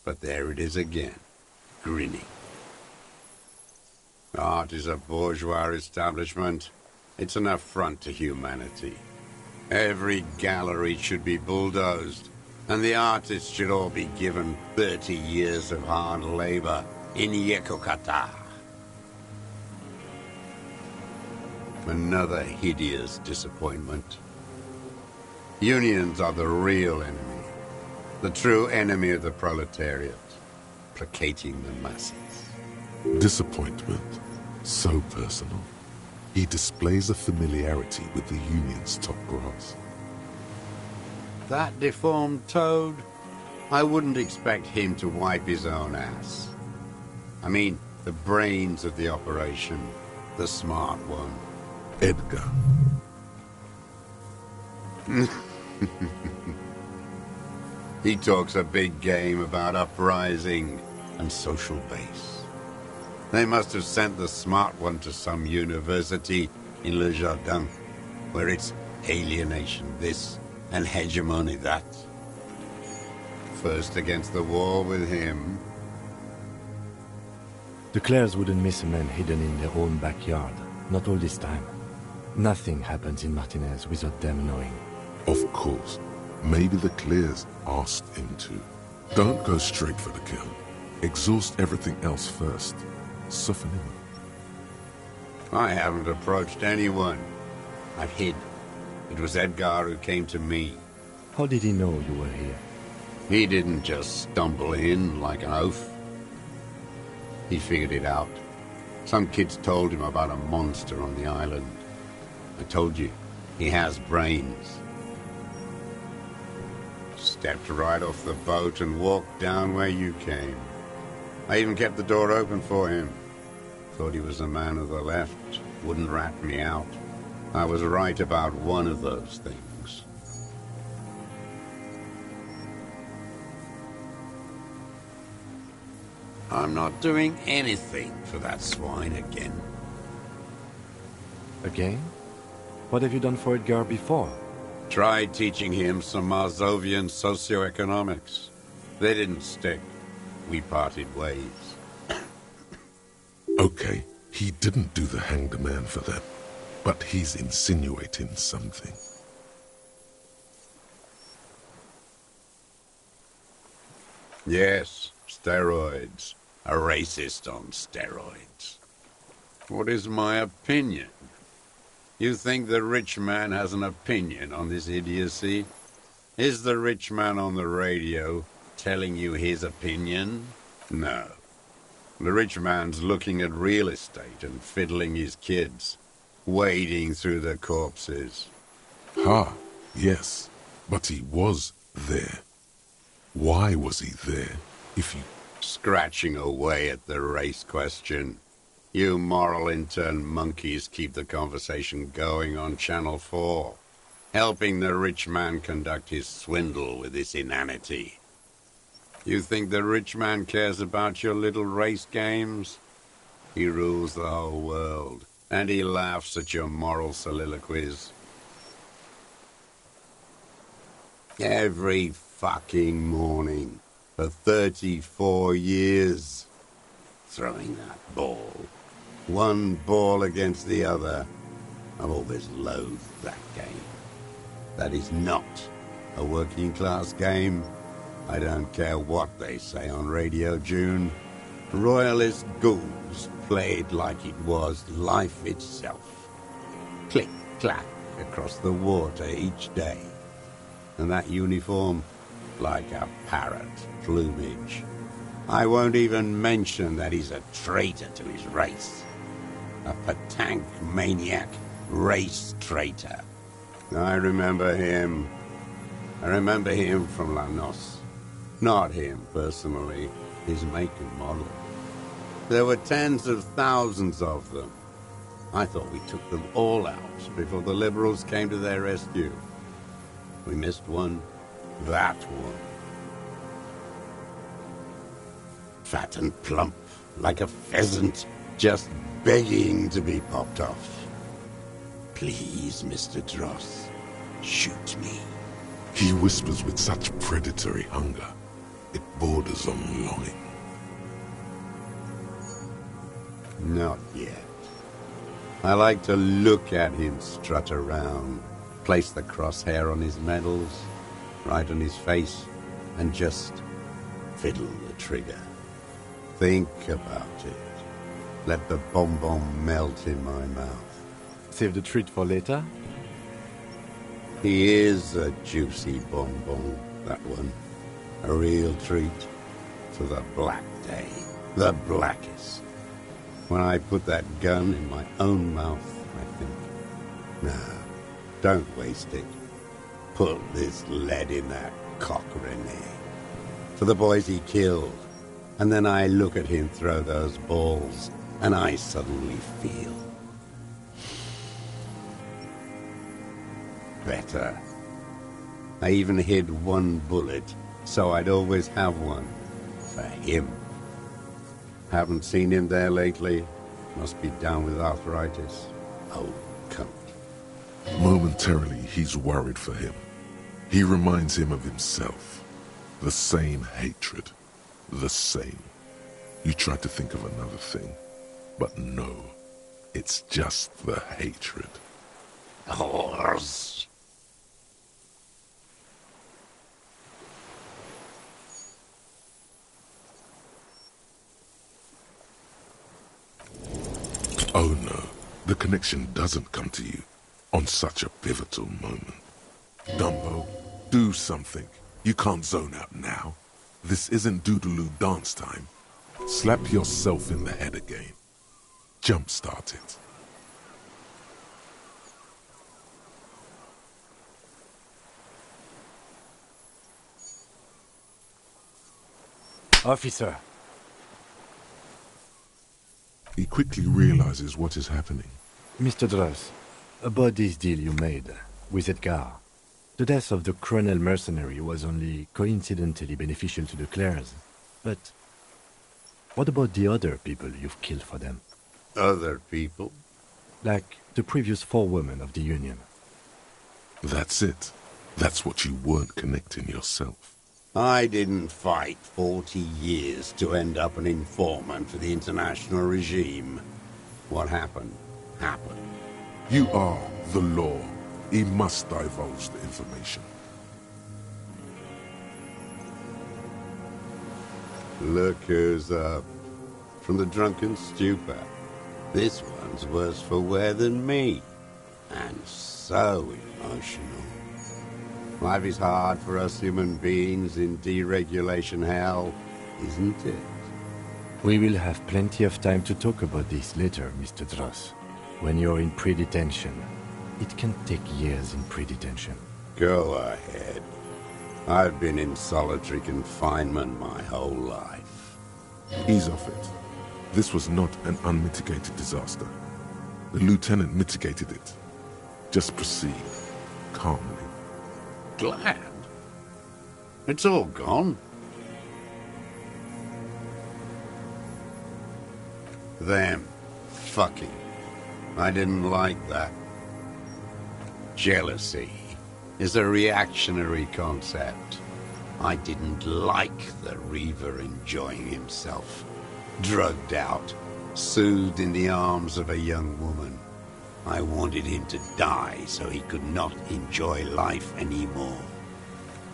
But there it is again, grinning. Art is a bourgeois establishment. It's an affront to humanity. Every gallery should be bulldozed, and the artists should all be given 30 years of hard labor in Yekokata. Another hideous disappointment. Unions are the real enemy, the true enemy of the proletariat, placating the masses. Disappointment, so personal. He displays a familiarity with the union's top brass. That deformed toad? I wouldn't expect him to wipe his own ass. I mean, the brains of the operation, the smart one. Edgar. He talks a big game about uprising and social base. They must have sent the smart one to some university in Le Jardin, where it's alienation this and hegemony that. First against the wall with him. The Clares wouldn't miss a man hidden in their own backyard. Not all this time. Nothing happens in Martinez without them knowing. Of course. Maybe the Clears asked him to. Don't go straight for the kill. Exhaust everything else first. Soften him up. I haven't approached anyone. I've hid. It was Edgar who came to me. How did he know you were here? He didn't just stumble in like an oaf. He figured it out. Some kids told him about a monster on the island. I told you, he has brains. Stepped right off the boat and walked down where you came. I even kept the door open for him. Thought he was a man of the left, wouldn't rat me out. I was right about one of those things. I'm not doing anything for that swine again. Again? What have you done for Edgar before? Tried teaching him some Marzovian socioeconomics. They didn't stick. We parted ways. Okay, he didn't do the hanged man for them, but he's insinuating something. Yes, steroids. A racist on steroids. What is my opinion? You think the rich man has an opinion on this idiocy? Is the rich man on the radio telling you his opinion? No. The rich man's looking at real estate and fiddling his kids, wading through the corpses. Ha, yes, but he was there. Why was he there, if you... Scratching away at the race question. You moral intern monkeys keep the conversation going on Channel 4, helping the rich man conduct his swindle with this inanity. You think the rich man cares about your little race games? He rules the whole world, and he laughs at your moral soliloquies. Every fucking morning, for 34 years, throwing that ball. One ball against the other. I've always loathed that game. That is not a working class game. I don't care what they say on Radio June. Royalist ghouls played like it was life itself. Click, clack across the water each day. And that uniform, like a parrot plumage. I won't even mention that he's a traitor to his race. A Patank maniac race traitor. I remember him. I remember him from La Noce. Not him, personally. His make and model. There were tens of thousands of them. I thought we took them all out before the Liberals came to their rescue. We missed one. That one. Fat and plump, like a pheasant, just begging to be popped off. Please, Mr. Dross, shoot me. He whispers with such predatory hunger, it borders on longing. Not yet. I like to look at him strut around, place the crosshair on his medals, right on his face, and just fiddle the trigger. Think about it. Let the bonbon melt in my mouth. Save the treat for later? He is a juicy bonbon, that one. A real treat for the black day. The blackest. When I put that gun in my own mouth, I think, no, don't waste it. Put this lead in that cock, René. For the boys he killed. And then I look at him throw those balls, and I suddenly feel better. I even hid one bullet, so I'd always have one for him. Haven't seen him there lately. Must be down with arthritis. Oh, cunt. Momentarily, he's worried for him. He reminds him of himself. The same hatred. The same. You try to think of another thing, but no. It's just the hatred. Horse. Oh no, the connection doesn't come to you on such a pivotal moment. Dumbo, do something. You can't zone out now. This isn't Doodaloo dance time. Slap yourself in the head again. Jumpstart it. Officer. He quickly realizes what is happening. Mr. Dross, about this deal you made with Edgar. The death of the Cronel mercenary was only coincidentally beneficial to the Clares. But what about the other people you've killed for them? Other people? Like the previous 4 women of the Union. That's it. That's what you weren't connecting yourself. I didn't fight 40 years to end up an informant for the international regime. What happened, happened. You are the law. He must divulge the information. Look who's up. From the drunken stupor. This one's worse for wear than me. And so emotional. Life is hard for us human beings in deregulation hell, isn't it? We will have plenty of time to talk about this later, Mr. Dross. When you're in pre-detention. It can take years in pre-detention. Go ahead. I've been in solitary confinement my whole life. Ease off it. This was not an unmitigated disaster. The lieutenant mitigated it. Just proceed, calmly. Glad? It's all gone. Them fucking. I didn't like that. Jealousy is a reactionary concept. I didn't like the Reaver enjoying himself. Drugged out, soothed in the arms of a young woman. I wanted him to die so he could not enjoy life anymore.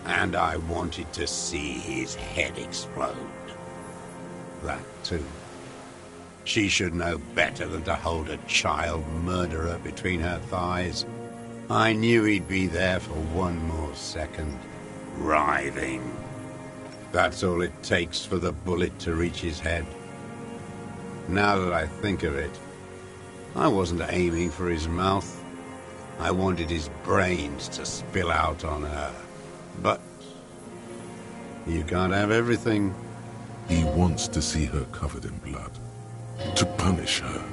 And I wanted to see his head explode. That too. She should know better than to hold a child murderer between her thighs. I knew he'd be there for one more second, writhing. That's all it takes for the bullet to reach his head. Now that I think of it, I wasn't aiming for his mouth. I wanted his brains to spill out on her. But you can't have everything. He wants to see her covered in blood. to punish her.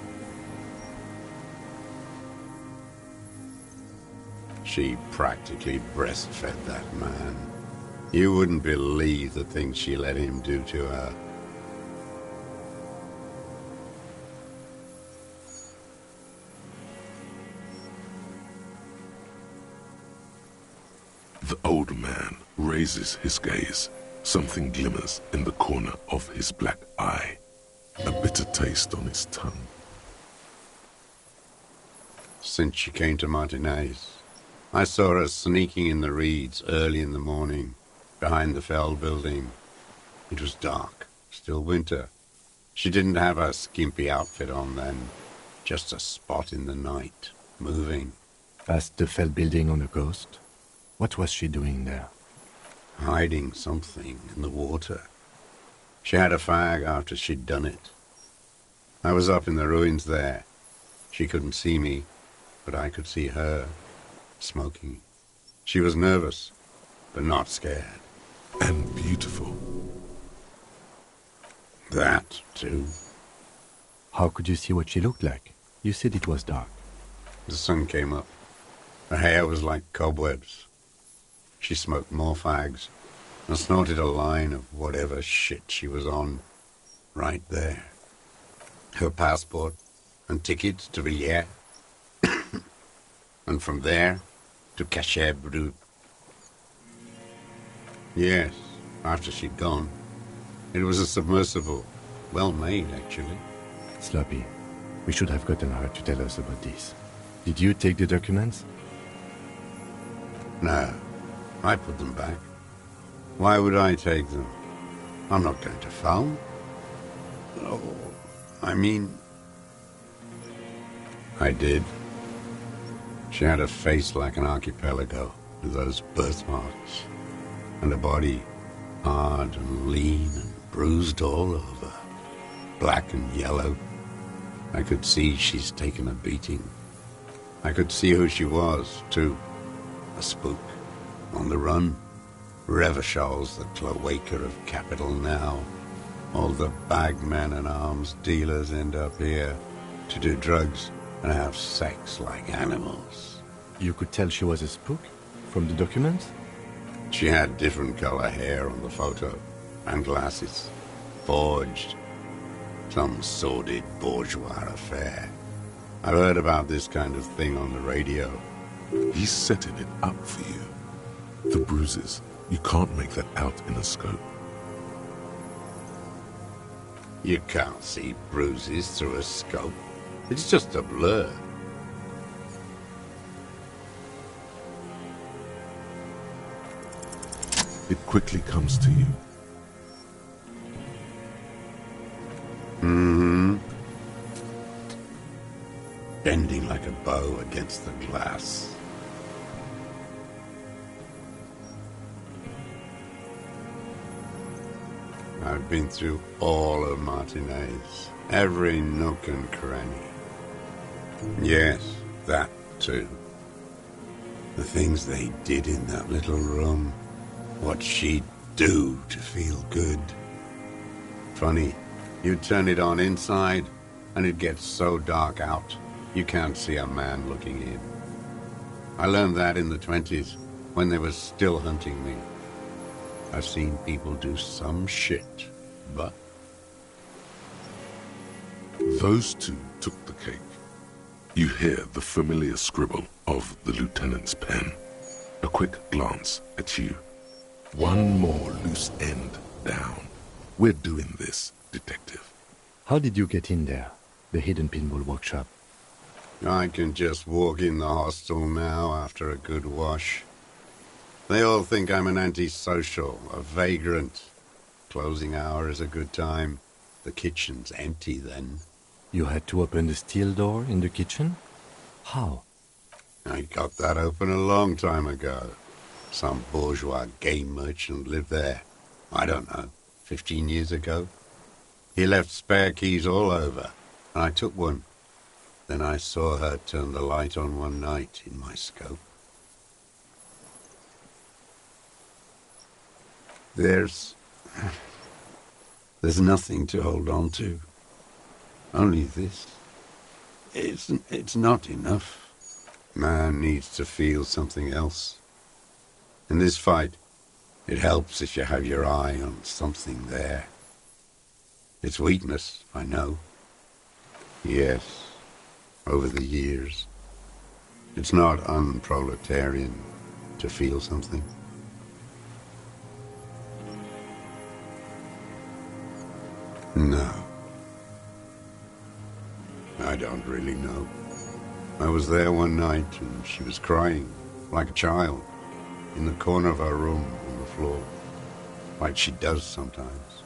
She practically breastfed that man. You wouldn't believe the things she let him do to her. The old man raises his gaze. Something glimmers in the corner of his black eye. A bitter taste on his tongue. Since she came to Martinez, I saw her sneaking in the reeds early in the morning, behind the Feld building. It was dark, still winter. She didn't have her skimpy outfit on then, just a spot in the night, moving. Past the Feld building on the coast? What was she doing there? Hiding something in the water. She had a fag after she'd done it. I was up in the ruins there. She couldn't see me, but I could see her, smoking. She was nervous, but not scared. And beautiful. That, too. How could you see what she looked like? You said it was dark. The sun came up. Her hair was like cobwebs. She smoked more fags and snorted a line of whatever shit she was on right there. Her passport and tickets to Villiers. And from there to Cachet Brut. Yes, after she'd gone. It was a submersible. Well made, actually. Sloppy. We should have gotten her to tell us about this. Did you take the documents? No, I put them back. Why would I take them? I'm not going to phone. Oh, I mean... I did. She had a face like an archipelago, with those birthmarks, and a body hard and lean and bruised all over, black and yellow. I could see she's taken a beating. I could see who she was, too. A spook, on the run. Revachol's the cloaca of capital now. All the bagmen and arms dealers end up here to do drugs and have sex like animals. You could tell she was a spook from the documents? She had different color hair on the photo, and glasses. Forged. Some sordid bourgeois affair. I've heard about this kind of thing on the radio. He's setting it up for you. The bruises, you can't make that out in a scope. You can't see bruises through a scope. It's just a blur. It quickly comes to you. Mm-hmm. Bending like a bow against the glass. I've been through all of Martinez, every nook and cranny. Yes, that too. The things they did in that little room, what she'd do to feel good. Funny, you turn it on inside, and it gets so dark out, you can't see a man looking in. I learned that in the 20s, when they were still hunting me. I've seen people do some shit, but... Those two took the cake. You hear the familiar scribble of the lieutenant's pen. A quick glance at you. One more loose end down. We're doing this, detective. How did you get in there? The hidden pinball workshop. I can just walk in the hostel now after a good wash. They all think I'm an antisocial, a vagrant. Closing hour is a good time. The kitchen's empty then. You had to open the steel door in the kitchen? How? I got that open a long time ago. Some bourgeois game merchant lived there. I don't know, 15 years ago. He left spare keys all over, and I took one. Then I saw her turn the light on one night in my scope. There's nothing to hold on to. Only this. It's not enough. Man needs to feel something else. In this fight, it helps if you have your eye on something there. It's weakness, I know. Yes, over the years. It's not unproletarian to feel something. No. I don't really know. I was there one night and she was crying, like a child, in the corner of our room on the floor, like she does sometimes.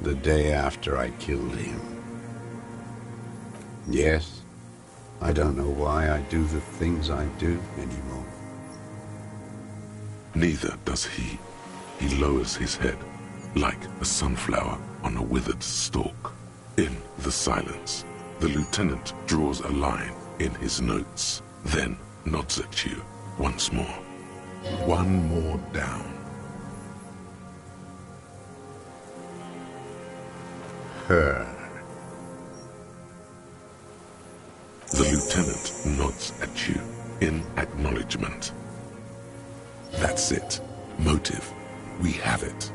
The day after I killed him. Yes, I don't know why I do the things I do anymore. Neither does he. He lowers his head, like a sunflower on a withered stalk. In the silence, the lieutenant draws a line in his notes, then nods at you once more. One more down. Her. The lieutenant nods at you in acknowledgement. That's it. Motive. We have it.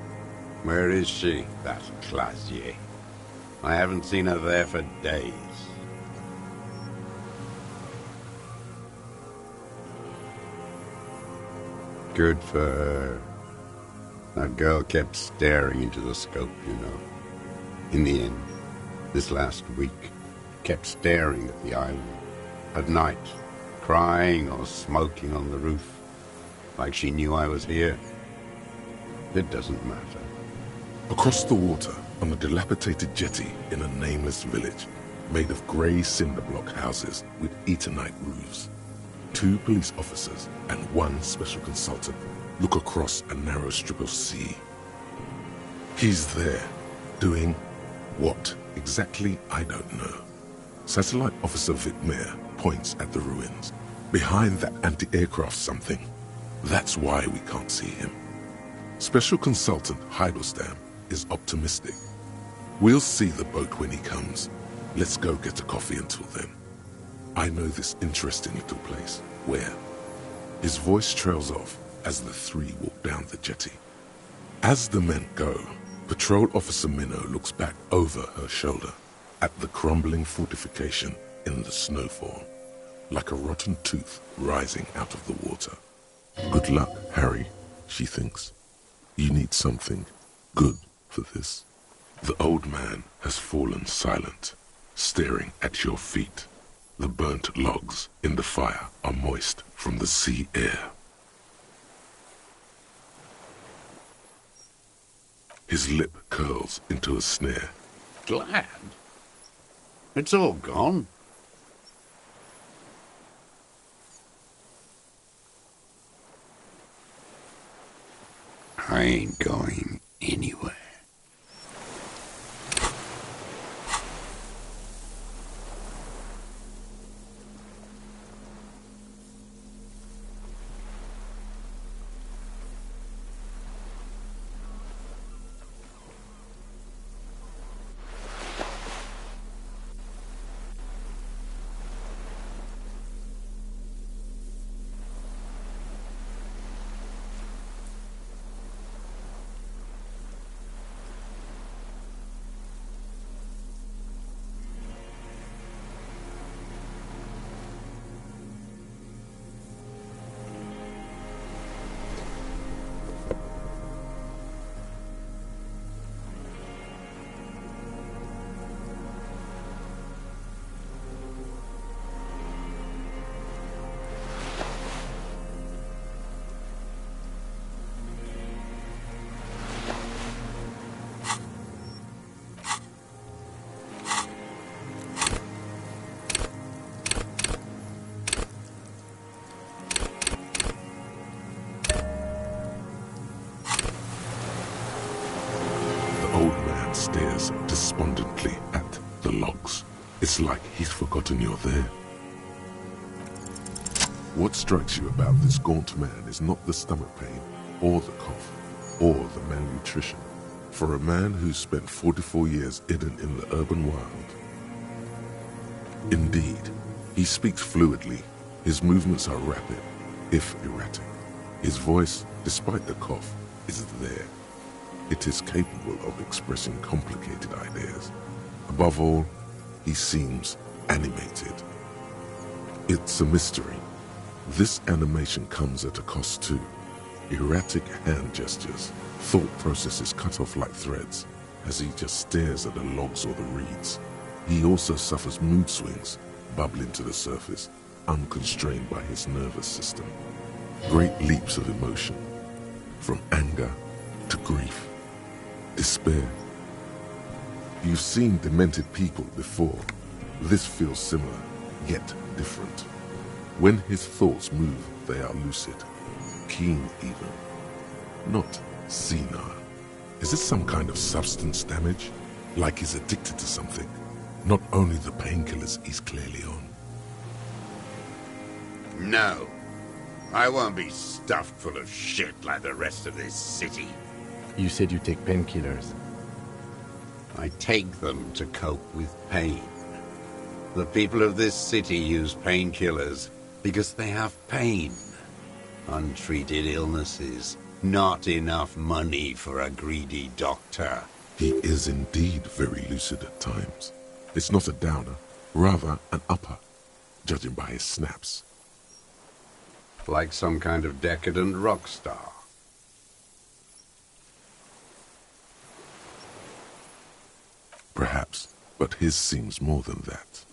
Where is she, that Classier? I haven't seen her there for days. Good for her. That girl kept staring into the scope, you know. In the end, this last week, kept staring at the island. At night, crying or smoking on the roof, like she knew I was here. It doesn't matter. Across the water, on a dilapidated jetty in a nameless village, made of grey cinder block houses with Eternite roofs, 2 police officers and 1 special consultant look across a narrow strip of sea. He's there, doing what exactly, I don't know. Satellite Officer Vic Mayer points at the ruins. Behind that anti-aircraft something. That's why we can't see him. Special Consultant Heidelstam is optimistic. We'll see the boat when he comes. Let's go get a coffee until then. I know this interesting little place. Where? His voice trails off as the 3 walk down the jetty. As the men go, Patrol Officer Minnow looks back over her shoulder at the crumbling fortification in the snowfall, like a rotten tooth rising out of the water. Good luck, Harry, she thinks. You need something good for this. The old man has fallen silent, staring at your feet. The burnt logs in the fire are moist from the sea air. His lip curls into a sneer. Glad? It's all gone. I ain't going anywhere. Stares despondently at the logs. It's like he's forgotten you're there. What strikes you about this gaunt man is not the stomach pain, or the cough, or the malnutrition. For a man who's spent 44 years hidden in the urban wild, Indeed, he speaks fluidly. His movements are rapid, if erratic. His voice, despite the cough, is there. It is capable of expressing complicated ideas. Above all, he seems animated. It's a mystery. This animation comes at a cost too. Erratic hand gestures, thought processes cut off like threads as he just stares at the logs or the reeds. He also suffers mood swings, bubbling to the surface, unconstrained by his nervous system. Great leaps of emotion, from anger to grief, despair. You've seen demented people before. This feels similar, yet different. When his thoughts move, they are lucid, keen even, not senile. Is this some kind of substance damage? Like he's addicted to something? Not only the painkillers he's clearly on. No. I won't be stuffed full of shit like the rest of this city. You said you take painkillers. I take them to cope with pain. The people of this city use painkillers because they have pain. Untreated illnesses. Not enough money for a greedy doctor. He is indeed very lucid at times. It's not a downer, rather an upper, judging by his snaps. Like some kind of decadent rock star. Perhaps, but his seems more than that.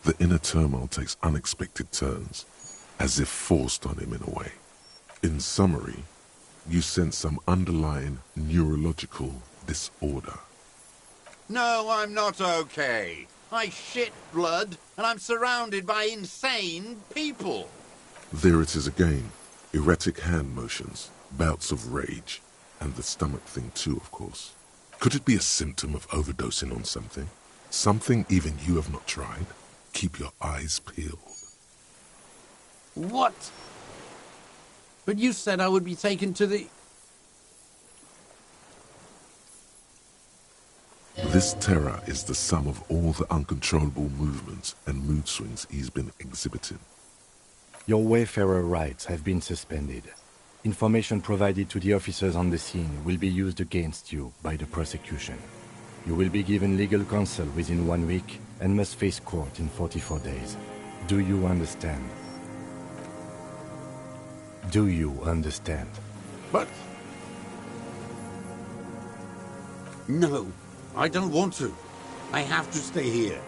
The inner turmoil takes unexpected turns, as if forced on him in a way. In summary, you sense some underlying neurological disorder. No, I'm not okay. I shit blood, and I'm surrounded by insane people. There it is again. Erratic hand motions, bouts of rage, and the stomach thing too, of course. Could it be a symptom of overdosing on something? Something even you have not tried? Keep your eyes peeled. What? But you said I would be taken to the... This terror is the sum of all the uncontrollable movements and mood swings he's been exhibiting. Your Wayfarer rights have been suspended. Information provided to the officers on the scene will be used against you by the prosecution. You will be given legal counsel within 1 week and must face court in 44 days. Do you understand? Do you understand? But... No, I don't want to. I have to stay here.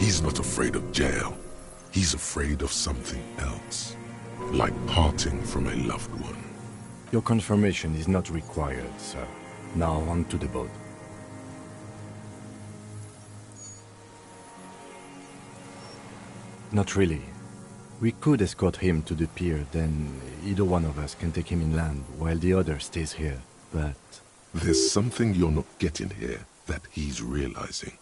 He's not afraid of jail. He's afraid of something else. Like parting from a loved one. Your confirmation is not required, sir. Now on to the boat. Not really. We could escort him to the pier, then either one of us can take him inland while the other stays here, but... There's something you're not getting here that he's realizing.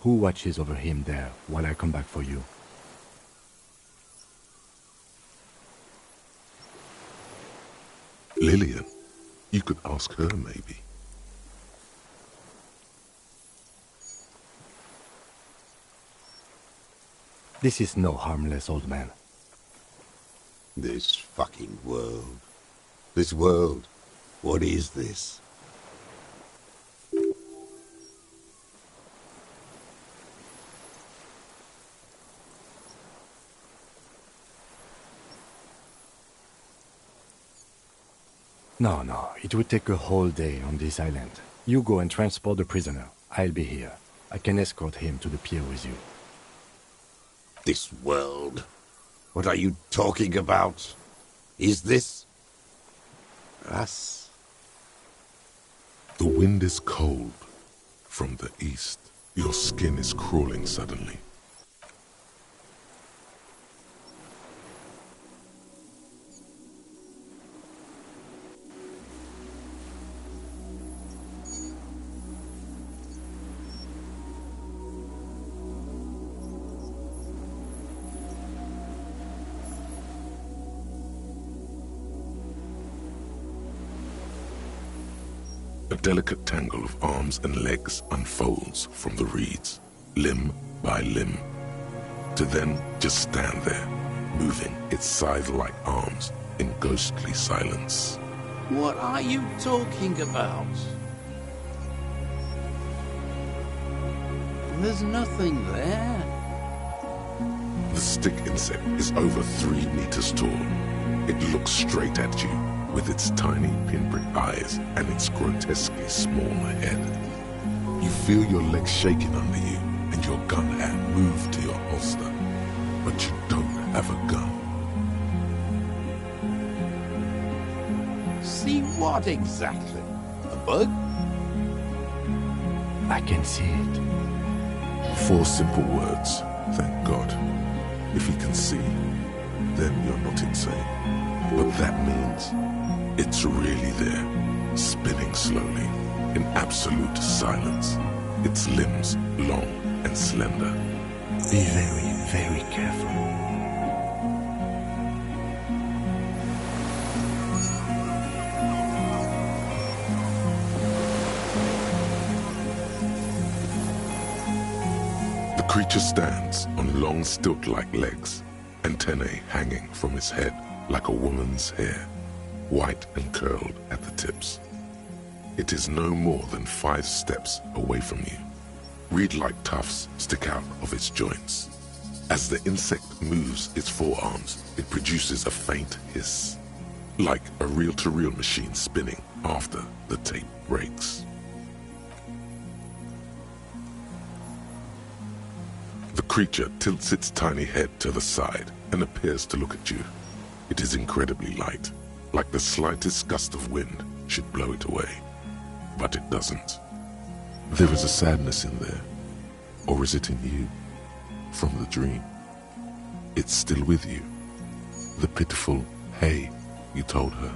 Who watches over him there while I come back for you? Lillian. You could ask her, maybe. This is no harmless old man. This fucking world. This world. What is this? No, it would take a whole day on this island. You go and transport the prisoner. I'll be here. I can escort him to the pier with you. This world? What are you talking about? Is this... us? The wind is cold. From the east, your skin is crawling suddenly. A delicate tangle of arms and legs unfolds from the reeds, limb by limb, to then just stand there, moving its scythe-like arms in ghostly silence. What are you talking about? There's nothing there. The stick insect is over 3 meters tall. It looks straight at you with its tiny pinprick eyes and its grotesquely small head. You feel your legs shaking under you and your gun hand move to your holster, but you don't have a gun. See what exactly? A bug? I can see it. 4 simple words, thank God. If you can see, then you're not insane. But that means it's really there, spinning slowly, in absolute silence. Its limbs long and slender. Be very, very careful. The creature stands on long stilt-like legs, antennae hanging from its head like a woman's hair, white and curled at the tips. It is no more than 5 steps away from you. Reed-like tufts stick out of its joints. As the insect moves its forearms, it produces a faint hiss, like a reel-to-reel machine spinning after the tape breaks. The creature tilts its tiny head to the side and appears to look at you. It is incredibly light, like the slightest gust of wind should blow it away. But it doesn't. There is a sadness in there. Or is it in you? From the dream. It's still with you. The pitiful hey you told her.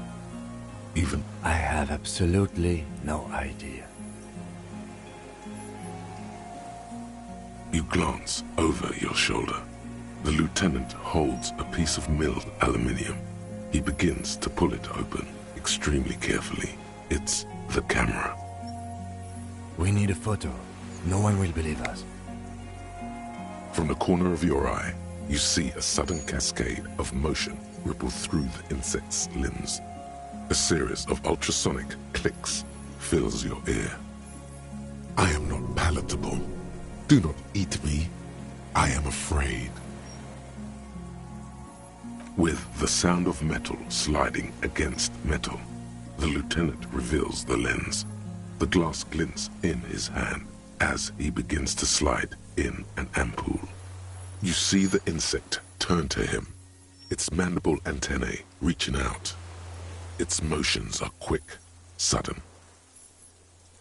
Even I have absolutely no idea. you glance over your shoulder. The lieutenant holds a piece of milled aluminium. He begins to pull it open extremely carefully. It's the camera. We need a photo. No one will believe us. From the corner of your eye, you see a sudden cascade of motion ripple through the insect's limbs. A series of ultrasonic clicks fills your ear. I am not palatable. Do not eat me. I am afraid. With the sound of metal sliding against metal, the lieutenant reveals the lens. The glass glints in his hand as he begins to slide in an ampoule. You see the insect turn to him, its mandible antennae reaching out. Its motions are quick, sudden.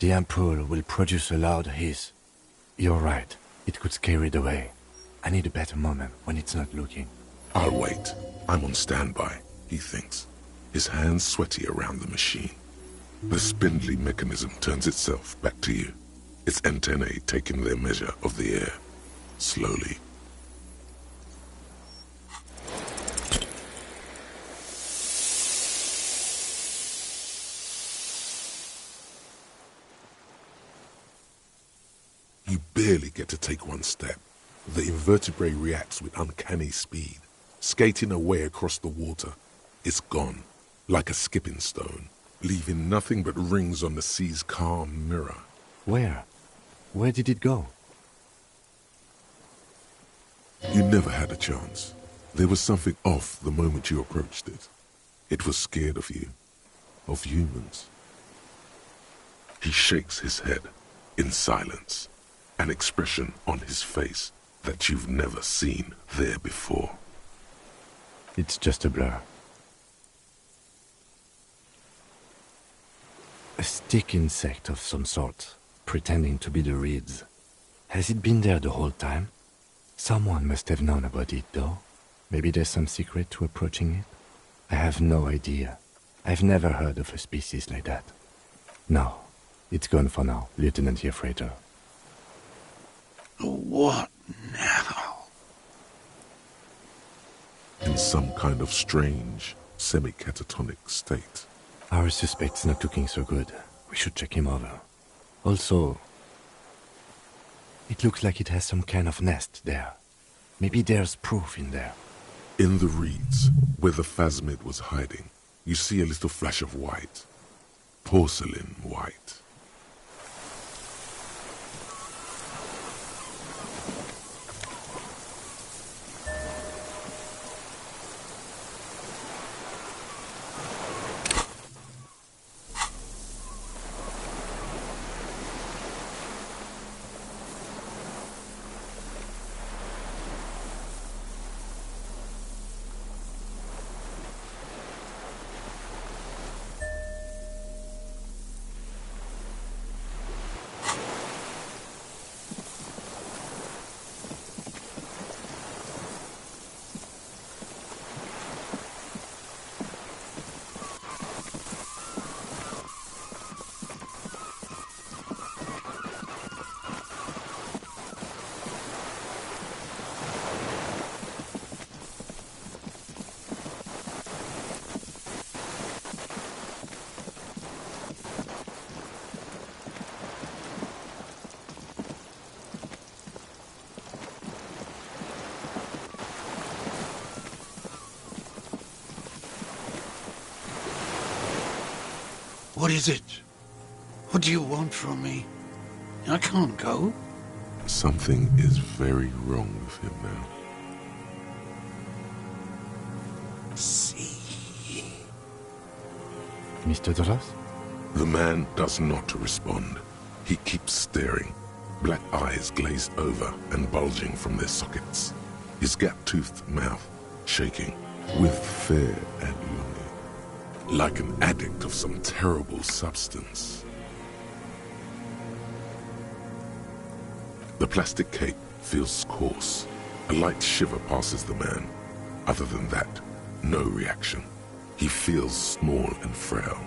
The ampoule will produce a loud hiss. You're right. It could scare it away. I need a better moment when it's not looking. I'll wait. I'm on standby, he thinks, his hands sweaty around the machine. The spindly mechanism turns itself back to you, its antennae taking their measure of the air, slowly. You barely get to take one step. The invertebrate reacts with uncanny speed, skating away across the water. It's gone, like a skipping stone, leaving nothing but rings on the sea's calm mirror. Where? Where did it go? You never had a chance. There was something off the moment you approached it. It was scared of you, of humans. He shakes his head in silence, an expression on his face that you've never seen there before. It's just a blur. A stick insect of some sort, pretending to be the reeds. Has it been there the whole time? Someone must have known about it, though. Maybe there's some secret to approaching it? I have no idea. I've never heard of a species like that. No, it's gone for now, Lieutenant Yefrater. What now? In some kind of strange, semi-catatonic state. Our suspect's not looking so good. We should check him over. Also, It looks like it has some kind of nest there. Maybe there's proof in there. In the reeds, where the phasmid was hiding, you see a little flash of white. Porcelain white. What is it? What do you want from me? I can't go. Something is very wrong with him now. See. Mr. Dross? The man does not respond. He keeps staring, black eyes glazed over and bulging from their sockets. His gap-toothed mouth shaking with fear and longing. Like an addict of some terrible substance. The plastic cape feels coarse. A light shiver passes the man. Other than that, no reaction. He feels small and frail.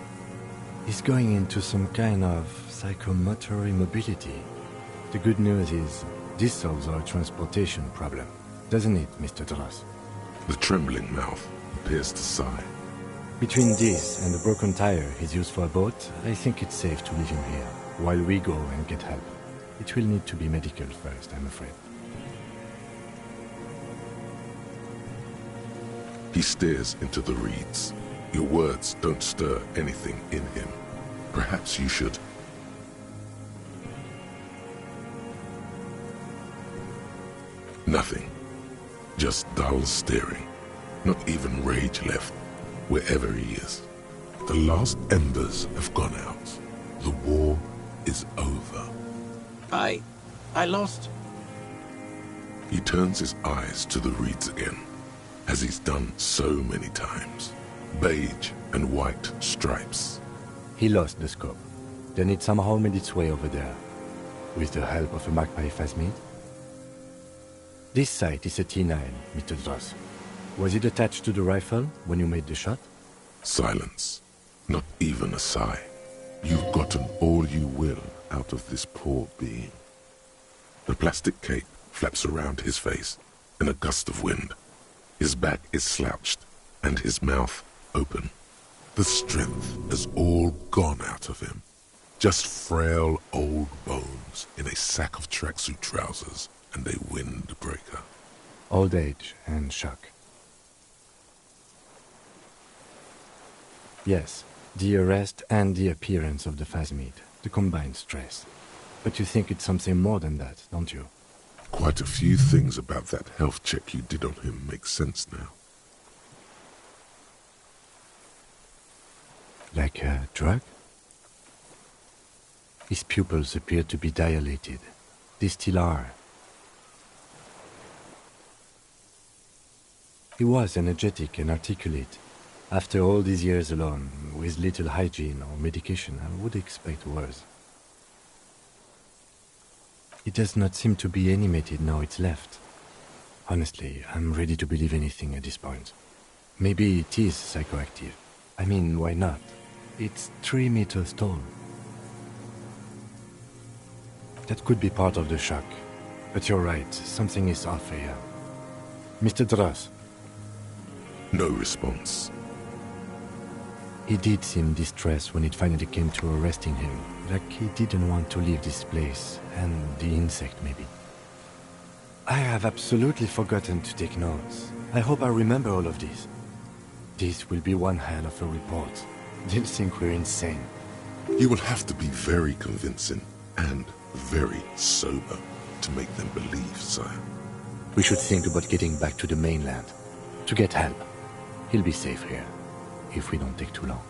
He's going into some kind of psychomotor immobility. The good news is, this solves our transportation problem. Doesn't it, Mr. Dross? The trembling mouth appears to sigh. Between this and the broken tire he's used for a boat, I think it's safe to leave him here, while we go and get help. It will need to be medical first, I'm afraid. He stares into the reeds. Your words don't stir anything in him. Perhaps you should. Nothing. Just dull staring. Not even rage left. Wherever he is. The last embers have gone out. The war is over. I lost. He turns his eyes to the reeds again, as he's done so many times. Beige and white stripes. He lost the scope. Then it somehow made its way over there. With the help of a Magpie phasmid. This sight is a T9, Mr. Dross. Was it attached to the rifle when you made the shot? Silence. Not even a sigh. You've gotten all you will out of this poor being. The plastic cape flaps around his face in a gust of wind. His back is slouched and his mouth open. The strength has all gone out of him. Just frail old bones in a sack of tracksuit trousers and a windbreaker. Old age and shock. Yes, the arrest and the appearance of the phasmid, the combined stress. But you think it's something more than that, don't you? Quite a few things about that health check you did on him make sense now. Like a drug? His pupils appear to be dilated. They still are. He was energetic and articulate. After all these years alone, with little hygiene or medication, I would expect worse. It does not seem to be animated now it's left. Honestly, I'm ready to believe anything at this point. Maybe it is psychoactive. I mean, why not? It's 3 meters tall. That could be part of the shock. But you're right, something is off here. Mr. Dross. No response. He did seem distressed when it finally came to arresting him. like he didn't want to leave this place, and the insect maybe. I have absolutely forgotten to take notes. I hope I remember all of this. This will be one hell of a report. They'll think we're insane. You will have to be very convincing and very sober to make them believe, sire. We should think about getting back to the mainland, to get help. He'll be safe here, if we don't take too long.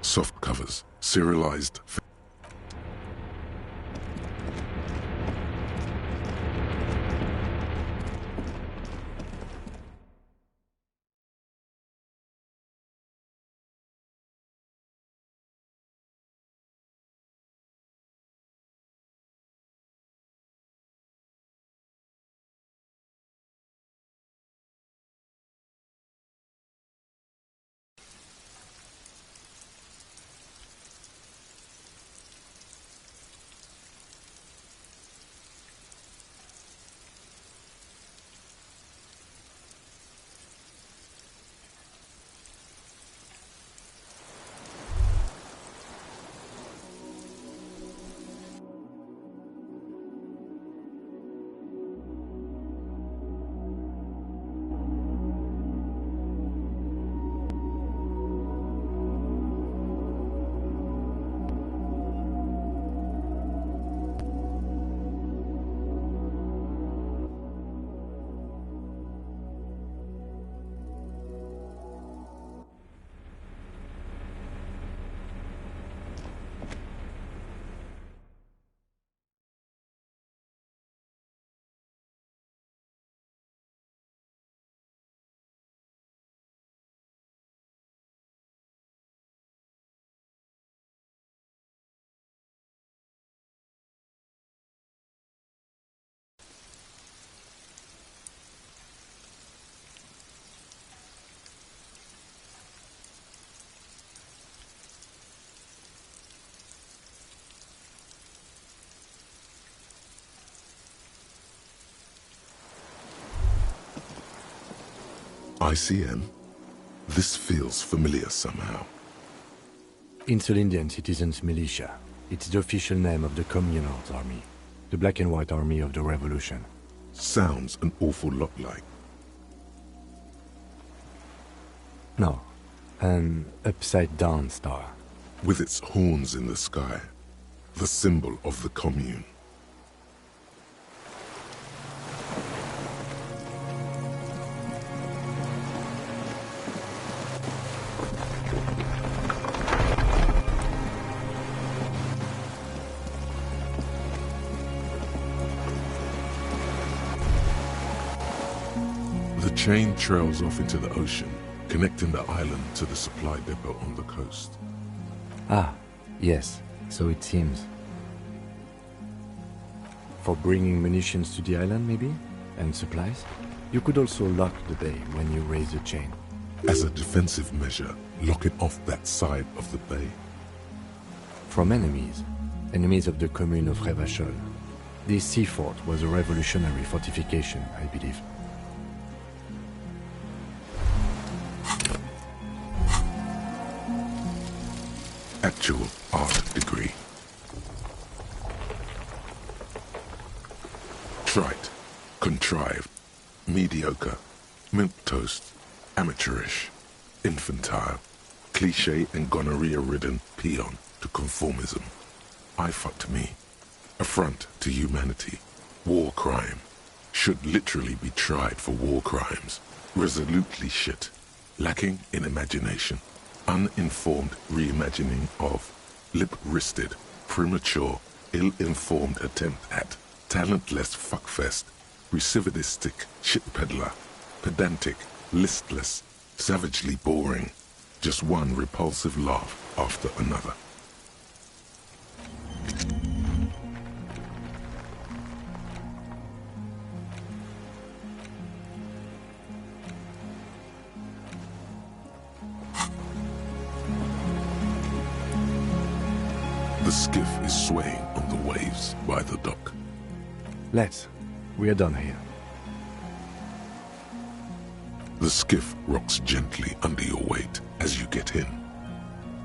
Soft covers, serialized. ICM? This feels familiar somehow. Insulindian Citizens Militia. It's the official name of the Communards Army. The Black and White Army of the Revolution. Sounds an awful lot like. No. An upside-down star. With its horns in the sky. The symbol of the Commune. The chain trails off into the ocean, connecting the island to the supply depot on the coast. Ah, yes, so it seems. For bringing munitions to the island, maybe? And supplies? You could also lock the bay when you raise the chain. As a defensive measure, lock it off that side of the bay. From enemies. Enemies of the Commune of Revachol. This sea fort was a revolutionary fortification, I believe. Actual art degree. contrived, mediocre, milquetoast, amateurish, infantile, cliché and gonorrhea-ridden peon to conformism. I fucked me. Affront to humanity. War crime. Should literally be tried for war crimes. Resolutely shit. Lacking in imagination. Uninformed reimagining of. Lip-wristed, premature, ill-informed attempt at. Talentless fuckfest. Recidivistic shit peddler. Pedantic, listless, savagely boring. Just one repulsive laugh after another. The skiff is swaying on the waves by the dock. Let's. We are done here. The skiff rocks gently under your weight as you get in.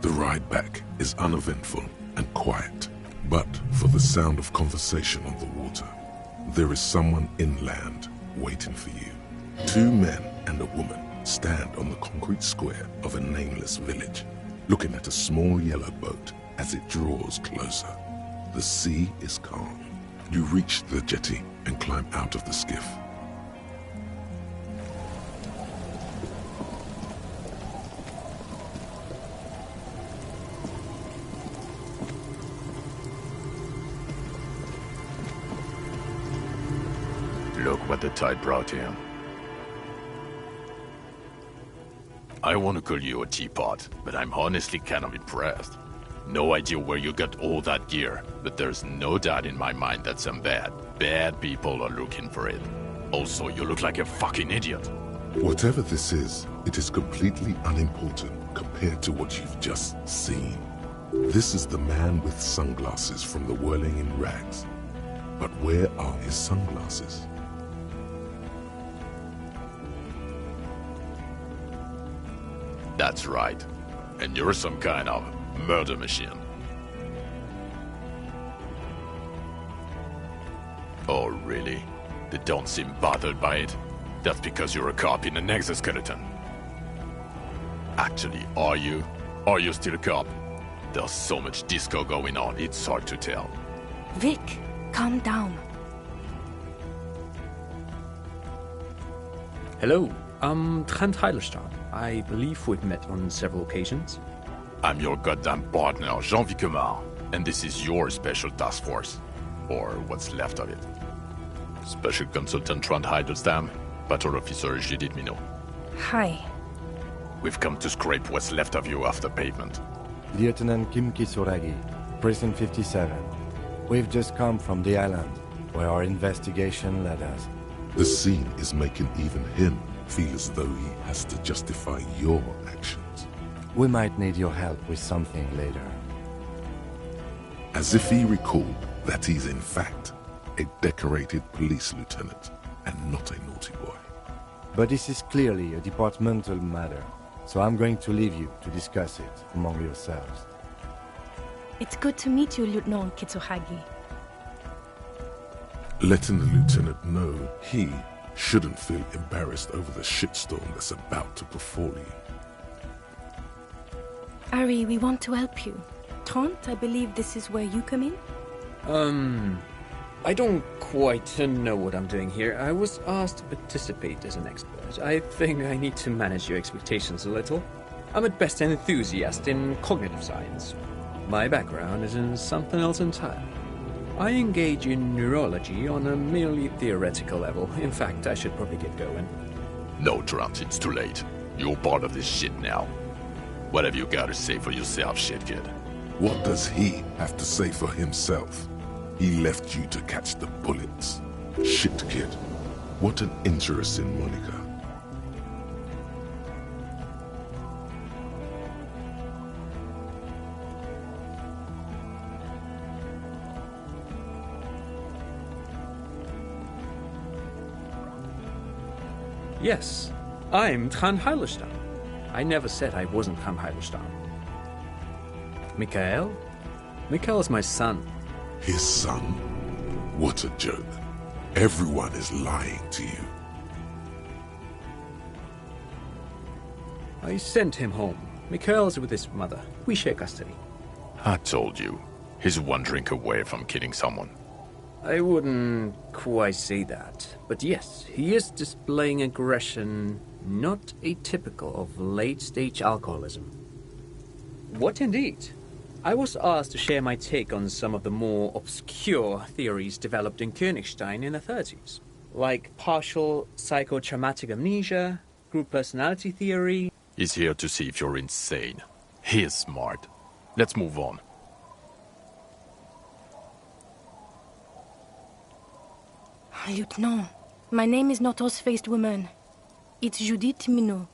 The ride back is uneventful and quiet, but for the sound of conversation on the water, there is someone inland waiting for you. 2 men and a woman stand on the concrete square of a nameless village, looking at a small yellow boat as it draws closer. The sea is calm. You reach the jetty and climb out of the skiff. Look what the tide brought in. I want to call you a teapot, but I'm honestly kind of impressed. No idea where you got all that gear, but there's no doubt in my mind that some bad people are looking for it. Also, you look like a fucking idiot. Whatever this is, it is completely unimportant compared to what you've just seen. This is the man with sunglasses from the Whirling in Rags. But where are his sunglasses? That's right. And you're some kind of murder machine. Oh, really? They don't seem bothered by it? That's because you're a cop in an exoskeleton. Actually, are you? Are you still a cop? There's so much disco going on, it's hard to tell. Vic, calm down. Hello, I'm Trent Heilerstein. I believe we've met on several occasions. I'm your goddamn partner, Jean Vicomar, and this is your special task force. Or what's left of it. Special Consultant Trent Heilerstein, Patrol Officer Judith Minot. Hi. We've come to scrape what's left of you after pavement. Lieutenant Kim Kisuragi, Precinct 57. We've just come from the island, where our investigation led us. The scene is making even him feel as though he has to justify your actions. We might need your help with something later. As if he recalled that he's in fact a decorated police lieutenant and not a naughty boy. But this is clearly a departmental matter, so I'm going to leave you to discuss it among yourselves. It's good to meet you, Lieutenant Kitsuhagi. Letting the lieutenant know he shouldn't feel embarrassed over the shitstorm that's about to befall you. Ari, we want to help you. Trent, I believe this is where you come in? I don't quite know what I'm doing here. I was asked to participate as an expert. I think I need to manage your expectations a little. I'm at best an enthusiast in cognitive science. My background is in something else entirely. I engage in neurology on a merely theoretical level. In fact, I should probably get going. No, Trent, it's too late. You're part of this shit now. What have you got to say for yourself, shit kid? What does he have to say for himself? He left you to catch the bullets. Shit kid. What an interesting moniker. Yes, I'm Trent Heilerstein. I never said I wasn't Trent Heilerstein. Mikhail? Mikhail is my son. His son? What a joke. Everyone is lying to you. I sent him home. Mikhail's with his mother. We share custody. I told you. He's one drink away from killing someone. I wouldn't quite say that. But yes, he is displaying aggression not atypical of late-stage alcoholism. What indeed? I was asked to share my take on some of the more obscure theories developed in Königstein in the 30s, like partial psychotraumatic amnesia, group personality theory. He's here to see if you're insane. He is smart. Let's move on. Lieutenant, my name is not Horse-Faced Woman. It's Judith Minot.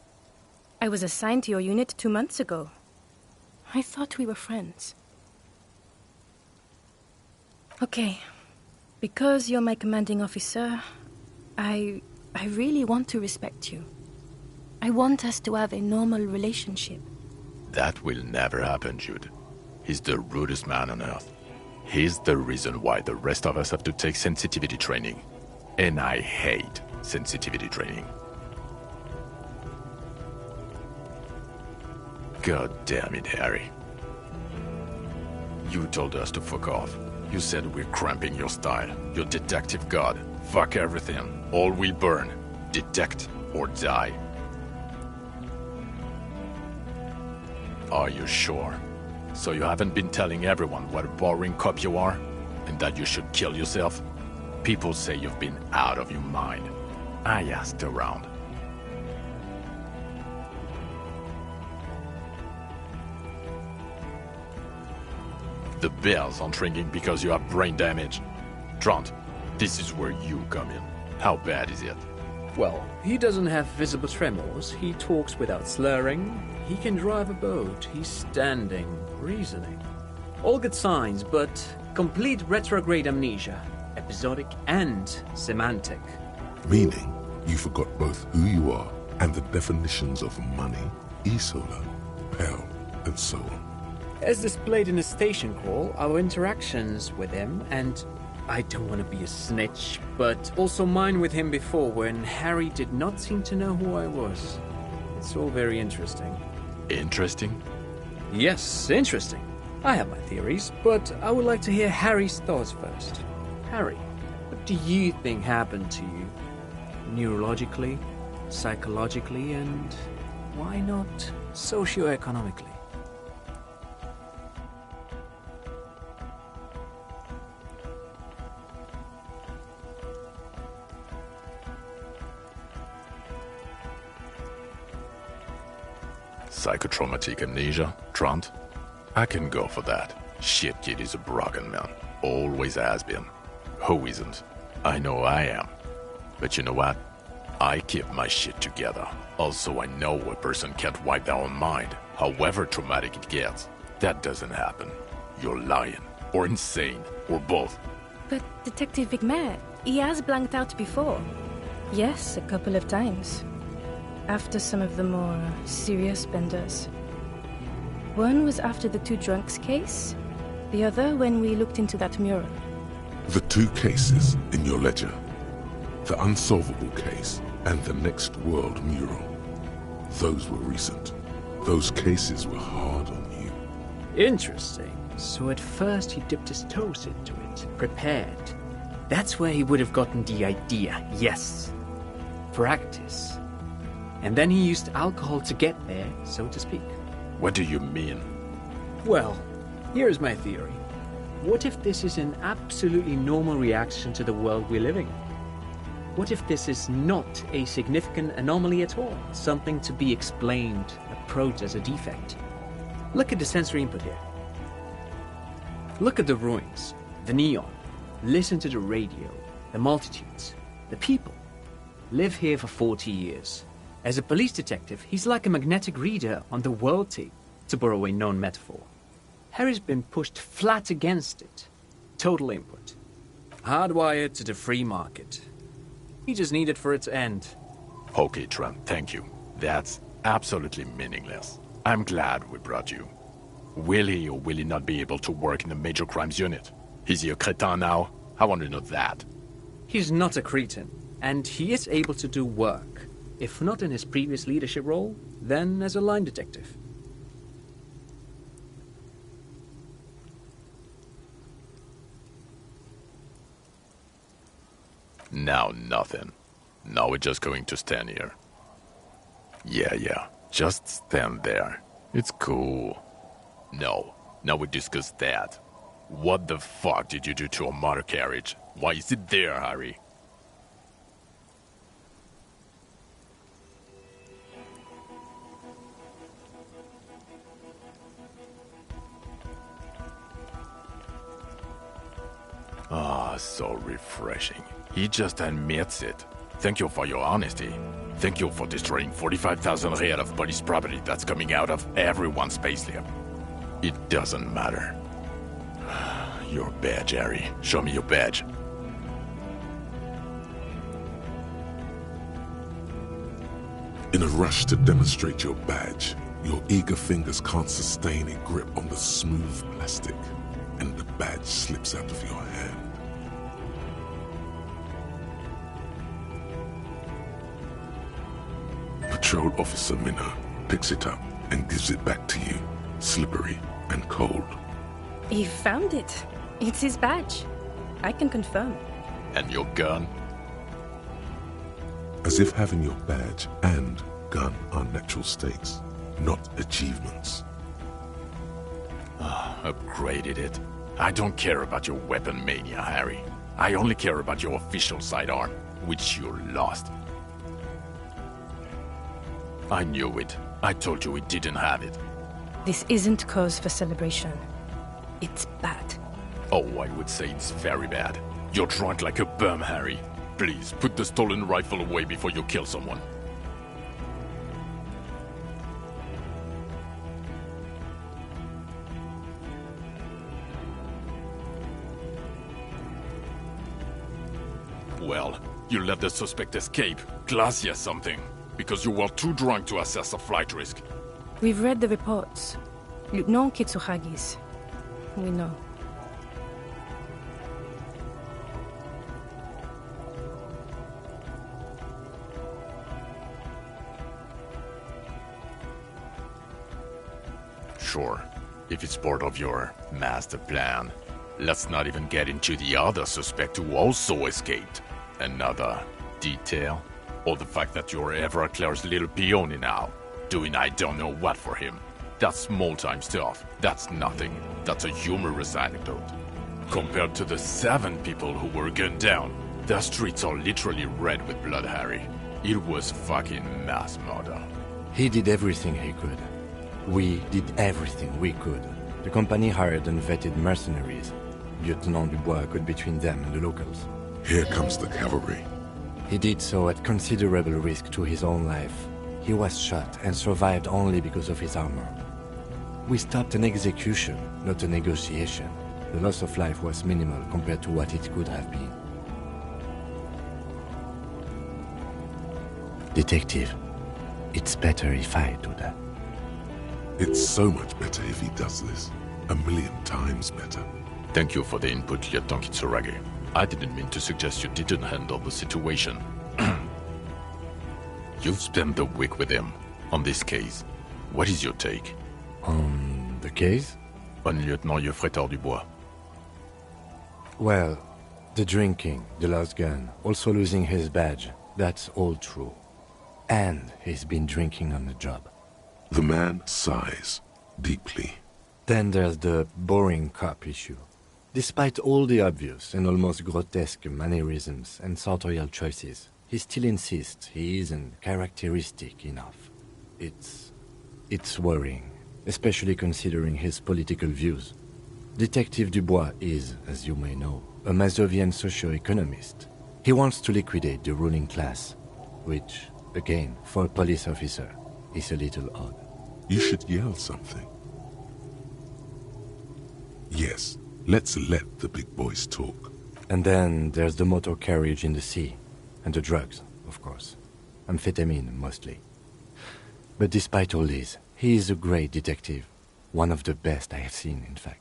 I was assigned to your unit 2 months ago. I thought we were friends. Okay. Because you're my commanding officer, I really want to respect you. I want us to have a normal relationship. That will never happen, Jude. He's the rudest man on Earth. He's the reason why the rest of us have to take sensitivity training. And I hate sensitivity training. God damn it, Harry. You told us to fuck off. You said we're cramping your style. Your detective god. Fuck everything. All we burn. Detect or die. Are you sure? So you haven't been telling everyone what a boring cop you are? And that you should kill yourself? People say you've been out of your mind. I asked around. The bells aren't ringing because you have brain damage. Trant, this is where you come in. How bad is it? Well, he doesn't have visible tremors, he talks without slurring, he can drive a boat, he's standing, reasoning. All good signs, but complete retrograde amnesia, episodic and semantic. Meaning, you forgot both who you are and the definitions of money, Isola, Pell, and so on. As displayed in the station crawl, our interactions with him, and I don't want to be a snitch, but also mine with him before when Harry did not seem to know who I was. It's all very interesting. Interesting? Yes, interesting. I have my theories, but I would like to hear Harry's thoughts first. Harry, what do you think happened to you? Neurologically, psychologically, and why not socioeconomically? Psychotraumatic amnesia, Trant? I can go for that. Shit kid is a broken man. Always has been. Who isn't? I know I am. But you know what? I keep my shit together. Also, I know a person can't wipe their own mind, however traumatic it gets. That doesn't happen. You're lying. Or insane. Or both. But Detective Vigmer, he has blanked out before. Yes, a couple of times. After some of the more serious benders. One was after the 2 drunks case, the other when we looked into that mural. The 2 cases in your ledger. The unsolvable case and the Next World mural. Those were recent. Those cases were hard on you. Interesting. So at first he dipped his toes into it, prepared. That's where he would have gotten the idea, yes. Practice. And then he used alcohol to get there, so to speak. What do you mean? Well, here's my theory. What if this is an absolutely normal reaction to the world we're living in? What if this is not a significant anomaly at all? Something to be explained, approached as a defect? Look at the sensory input here. Look at the ruins, the neon. Listen to the radio, the multitudes, the people. Live here for 40 years. As a police detective, he's like a magnetic reader on the world tape, to borrow a known metaphor. Harry's been pushed flat against it. Total input. Hardwired to the free market. He just needed for it to end. Okay, Trent, thank you. That's absolutely meaningless. I'm glad we brought you. Will he or will he not be able to work in the major crimes unit? Is he a crétin now? I want to know that. He's not a cretin, and he is able to do work. If not in his previous leadership role, then as a line detective. Now nothing. Now we're just going to stand here. Yeah, just stand there. It's cool. No, now we discuss that. What the fuck did you do to a motor carriage? Why is it there, Harry? Ah, so refreshing. He just admits it. Thank you for your honesty. Thank you for destroying 45,000 real of police property that's coming out of everyone's payslip. It doesn't matter. Your badge, Harry. Show me your badge. In a rush to demonstrate your badge, your eager fingers can't sustain a grip on the smooth plastic, and the badge slips out of your hand. Patrol Officer Minna picks it up and gives it back to you, slippery and cold. He found it. It's his badge. I can confirm. And your gun? As if having your badge and gun are natural states, not achievements. Upgraded it. I don't care about your weapon mania, Harry. I only care about your official sidearm, which you lost. I knew it. I told you we didn't have it. This isn't cause for celebration. It's bad. Oh, I would say it's very bad. You're drunk like a bum, Harry. Please, put the stolen rifle away before you kill someone. Well, you let the suspect escape. Glacia something. Because you were too drunk to assess a flight risk. We've read the reports. Lieutenant Kitsuhagi's. We know. Sure, if it's part of your master plan. Let's not even get into the other suspect who also escaped. Another detail? Or the fact that you're Everett Claire's little peony now, doing I don't know what for him. That's small-time stuff. That's nothing. That's a humorous anecdote. Compared to the 7 people who were gunned down, the streets are literally red with blood, Harry. It was fucking mass murder. He did everything he could. We did everything we could. The company hired and vetted mercenaries. Lieutenant Dubois got between them and the locals. Here comes the cavalry. He did so at considerable risk to his own life. He was shot and survived only because of his armor. We stopped an execution, not a negotiation. The loss of life was minimal compared to what it could have been. Detective, it's better if I do that. It's so much better if he does this. 1,000,000 times better. Thank you for the input, Lieutenant Kitsuragi. I didn't mean to suggest you didn't handle the situation. You've spent the week with him on this case. What is your take? On the case? On Lieutenant Geoffrey Dubois. Well, the drinking, the lost gun, also losing his badge, that's all true. And he's been drinking on the job. The man sighs deeply. Then there's the boring cop issue. Despite all the obvious and almost grotesque mannerisms and sartorial choices, he still insists he isn't characteristic enough. It's worrying, especially considering his political views. Detective Dubois is, as you may know, a Mazovian socio-economist. He wants to liquidate the ruling class, which, again, for a police officer, is a little odd. You should yell something. Yes, let's let the big boys talk. And then there's the motor carriage in the sea. And the drugs, of course. Amphetamine, mostly. But despite all this, he is a great detective. One of the best I have seen, in fact.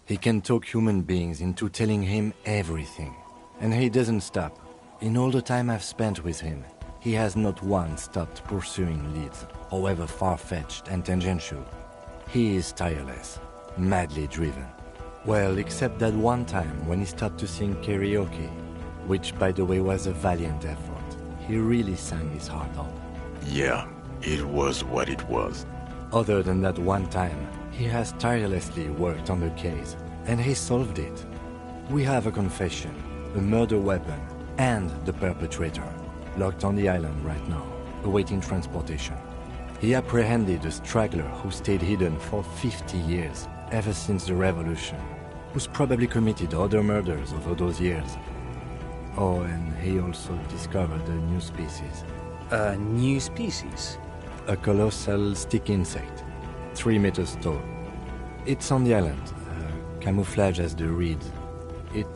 He can talk human beings into telling him everything. And he doesn't stop In all the time I've spent with him, he has not once stopped pursuing leads, however far-fetched and tangential. He is tireless, madly driven. Well, except that one time when he stopped to sing karaoke, which by the way was a valiant effort. He really sang his heart out. Yeah, it was what it was. Other than that one time, he has tirelessly worked on the case, and he solved it. We have a confession, a murder weapon, and the perpetrator, locked on the island right now, awaiting transportation. He apprehended a straggler who stayed hidden for 50 years, ever since the revolution, who's probably committed other murders over those years. Oh, and he also discovered a new species. A new species? A colossal stick insect, 3 meters tall. It's on the island, camouflage as the reeds. It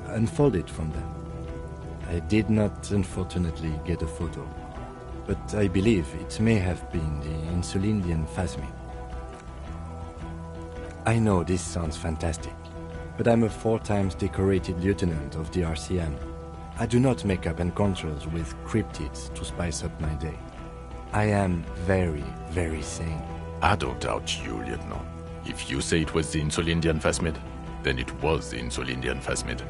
unfolded from them. I did not, unfortunately, get a photo, but I believe it may have been the Insulindian phasmid. I know this sounds fantastic, but I'm a 4 times decorated lieutenant of the RCM. I do not make up encounters with cryptids to spice up my day. I am very, very sane. I don't doubt you, Lieutenant. If you say it was the Insulindian phasmid, then it was the Insulindian phasmid.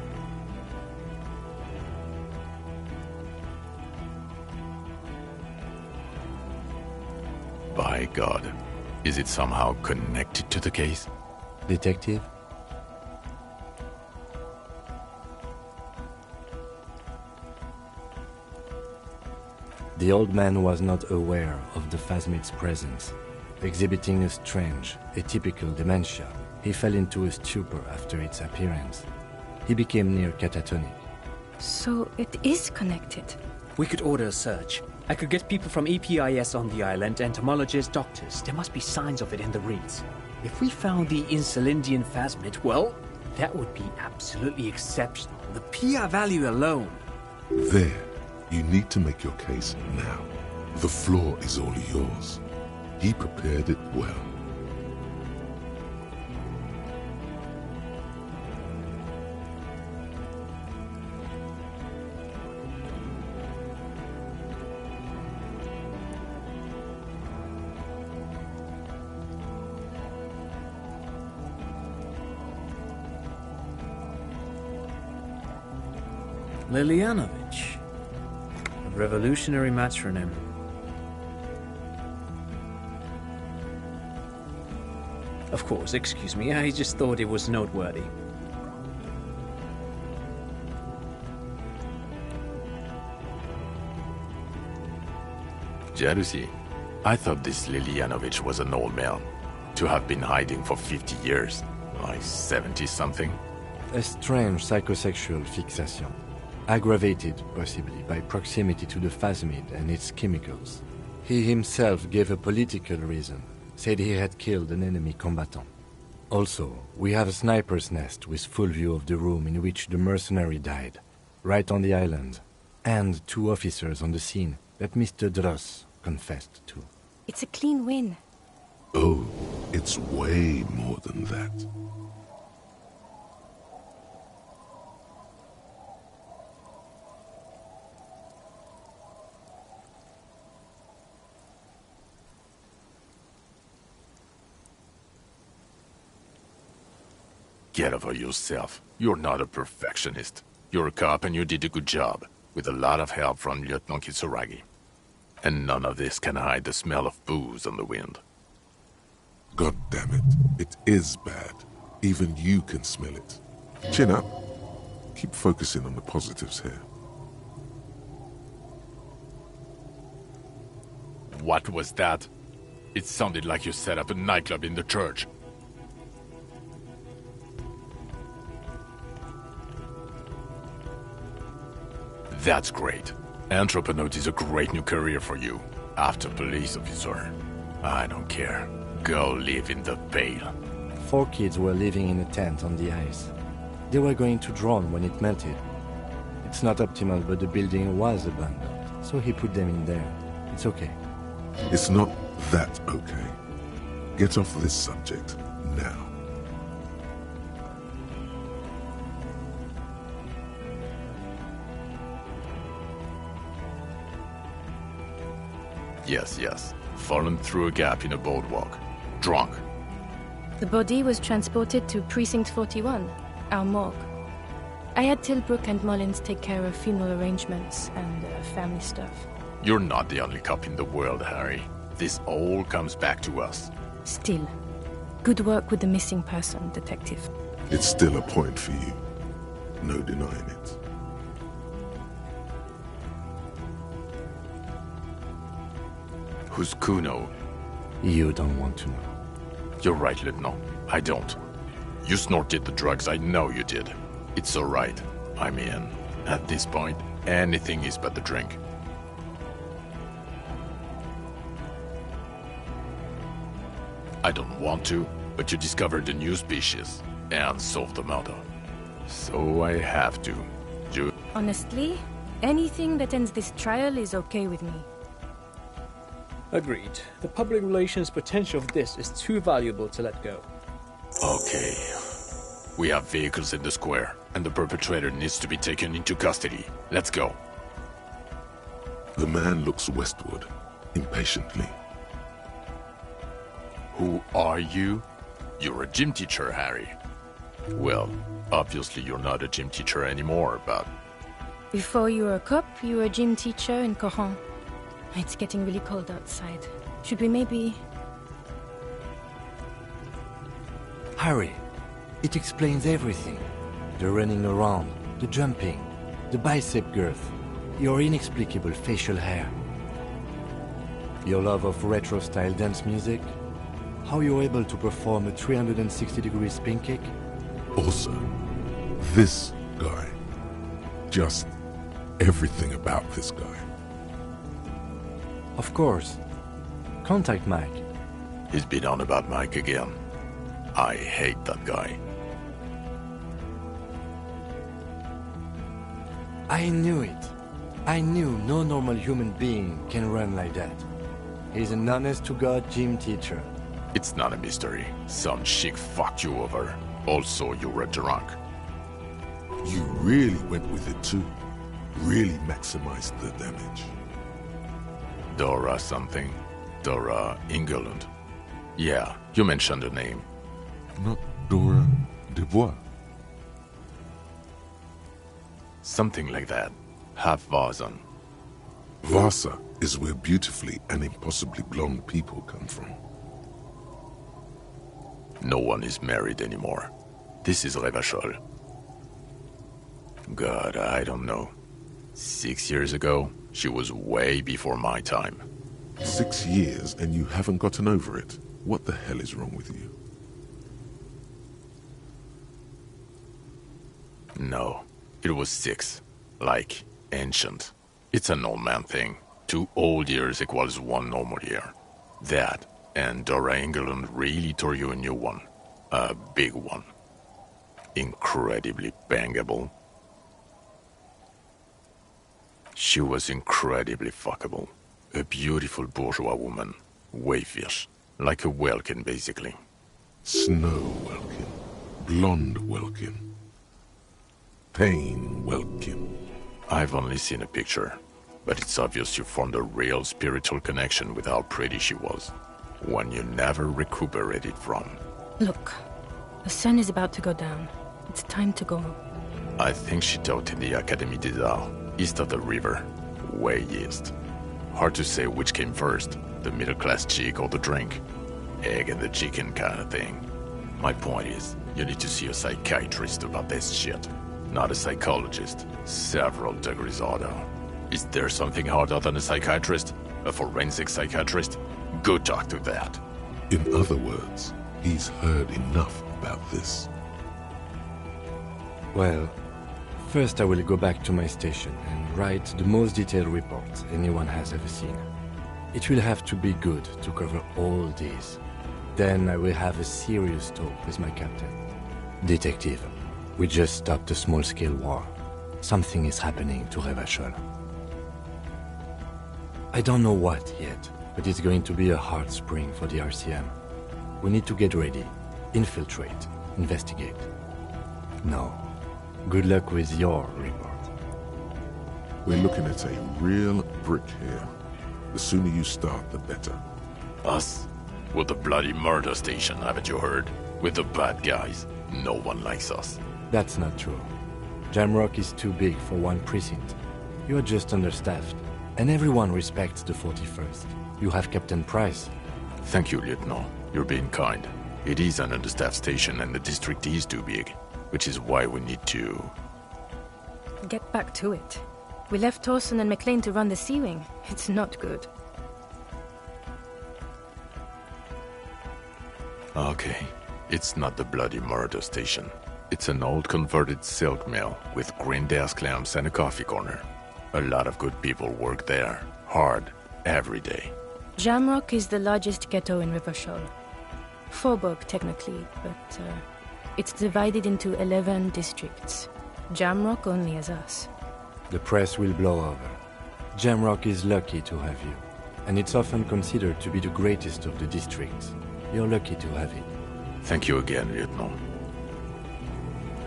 By God, is it somehow connected to the case? Detective? The old man was not aware of the phasmid's presence. Exhibiting a strange, atypical dementia, he fell into a stupor after its appearance. He became near catatonic. So it is connected. We could order a search. I could get people from EPIS on the island, entomologists, doctors. There must be signs of it in the reeds. If we found the Insulindian phasmid, well, that would be absolutely exceptional. The PR value alone. There, you need to make your case now. The floor is all yours. He prepared it well. Lilianovich. A revolutionary matronym. Of course, excuse me, I just thought it was noteworthy. Jealousy. I thought this Lilianovich was an old man. To have been hiding for 50 years. Like 70-something. A strange psychosexual fixation, aggravated possibly by proximity to the phasmid and its chemicals. He himself gave a political reason, said he had killed an enemy combatant. Also, we have a sniper's nest with full view of the room in which the mercenary died, right on the island, and 2 officers on the scene that Mr. Dross confessed to. It's a clean win. Oh, it's way more than that. Get over yourself. You're not a perfectionist. You're a cop and you did a good job, with a lot of help from Lieutenant Kitsuragi. And none of this can hide the smell of booze on the wind. God damn it. It is bad. Even you can smell it. Chin up. Keep focusing on the positives here. What was that? It sounded like you set up a nightclub in the church. That's great. Anthroponaut is a great new career for you. After police officer. I don't care. Go live in the Pale. 4 kids were living in a tent on the ice. They were going to drown when it melted. It's not optimal, but the building was abandoned, so he put them in there. It's okay. It's not that okay. Get off this subject now. Yes. Fallen through a gap in a boardwalk. Drunk. The body was transported to Precinct 41, our morgue. I had Tilbrook and Mullins take care of funeral arrangements and family stuff. You're not the only cop in the world, Harry. This all comes back to us. Still, good work with the missing person, Detective. It's still a point for you. No denying it. Who's Kuno? You don't want to know. You're right, Lieutenant. I don't. You snorted the drugs, I know you did. It's alright. I'm in. At this point, anything is but the drink. I don't want to, but you discovered a new species and solved the murder. So I have to. Honestly, anything that ends this trial is okay with me. Agreed. The public relations potential of this is too valuable to let go. Okay. We have vehicles in the square, and the perpetrator needs to be taken into custody. Let's go. The man looks westward, impatiently. Who are you? You're a gym teacher, Harry. Well, obviously you're not a gym teacher anymore, but... Before you were a cop, you were a gym teacher in Coron. It's getting really cold outside. Should we maybe... Harry, it explains everything. The running around, the jumping, the bicep girth, your inexplicable facial hair. Your love of retro-style dance music, how you're able to perform a 360-degree spin kick. Also, this guy. Just everything about this guy. Of course. Contact Mike. He's been on about Mike again. I hate that guy. I knew it. I knew no normal human being can run like that. He's an honest-to-God gym teacher. It's not a mystery. Some chick fucked you over. Also, you were drunk. You really went with it too. Really maximized the damage. Dora something. Dora Engelund. Yeah, you mentioned the name. Not Dora Dubois. Something like that. Half Vazan. Vasa is where beautifully and impossibly blonde people come from. No one is married anymore. This is Revachol. God, I don't know. 6 years ago, she was way before my time. 6 years and you haven't gotten over it. What the hell is wrong with you? No, it was 6. Like, ancient. It's an old man thing. 2 old years equals 1 normal year. That, and Dora Engelund really tore you a new one. A big one. Incredibly bangable. She was incredibly fuckable. A beautiful bourgeois woman. Wayfish. Like a Welkin, basically. Snow Welkin. Blonde Welkin. Pain Welkin. I've only seen a picture, but it's obvious you formed a real spiritual connection with how pretty she was. One you never recuperated from. Look, the sun is about to go down. It's time to go. I think she taught in the Académie des Arts, east of the river. Way east. Hard to say which came first, the middle-class chick or the drink. Egg and the chicken kind of thing. My point is, you need to see a psychiatrist about this shit. Not a psychologist. Several degrees harder. Is there something harder than a psychiatrist? A forensic psychiatrist? Go talk to that. In other words, he's heard enough about this. Well, first I will go back to my station and write the most detailed report anyone has ever seen. It will have to be good to cover all this. Then I will have a serious talk with my captain. Detective, we just stopped a small-scale war. Something is happening to Revachol. I don't know what yet, but it's going to be a hard spring for the RCM. We need to get ready, infiltrate, investigate. Now, good luck with your report. We're looking at a real brick here. The sooner you start, the better. Us? We're the bloody murder station, haven't you heard? We're the bad guys. No one likes us. That's not true. Jamrock is too big for one precinct. You're just understaffed, and everyone respects the 41st. You have Captain Price. Thank you, Lieutenant. You're being kind. It is an understaffed station and the district is too big, which is why we need to... Get back to it. We left Torson and McLean to run the Sea Wing. It's not good. Okay. It's not the bloody murder station. It's an old converted silk mill with green desk lamps and a coffee corner. A lot of good people work there. Hard. Every day. Jamrock is the largest ghetto in Rivershoal. Faubourg, technically, but it's divided into 11 districts. Jamrock only has us. The press will blow over. Jamrock is lucky to have you, and it's often considered to be the greatest of the districts. You're lucky to have it. Thank you again, Lieutenant.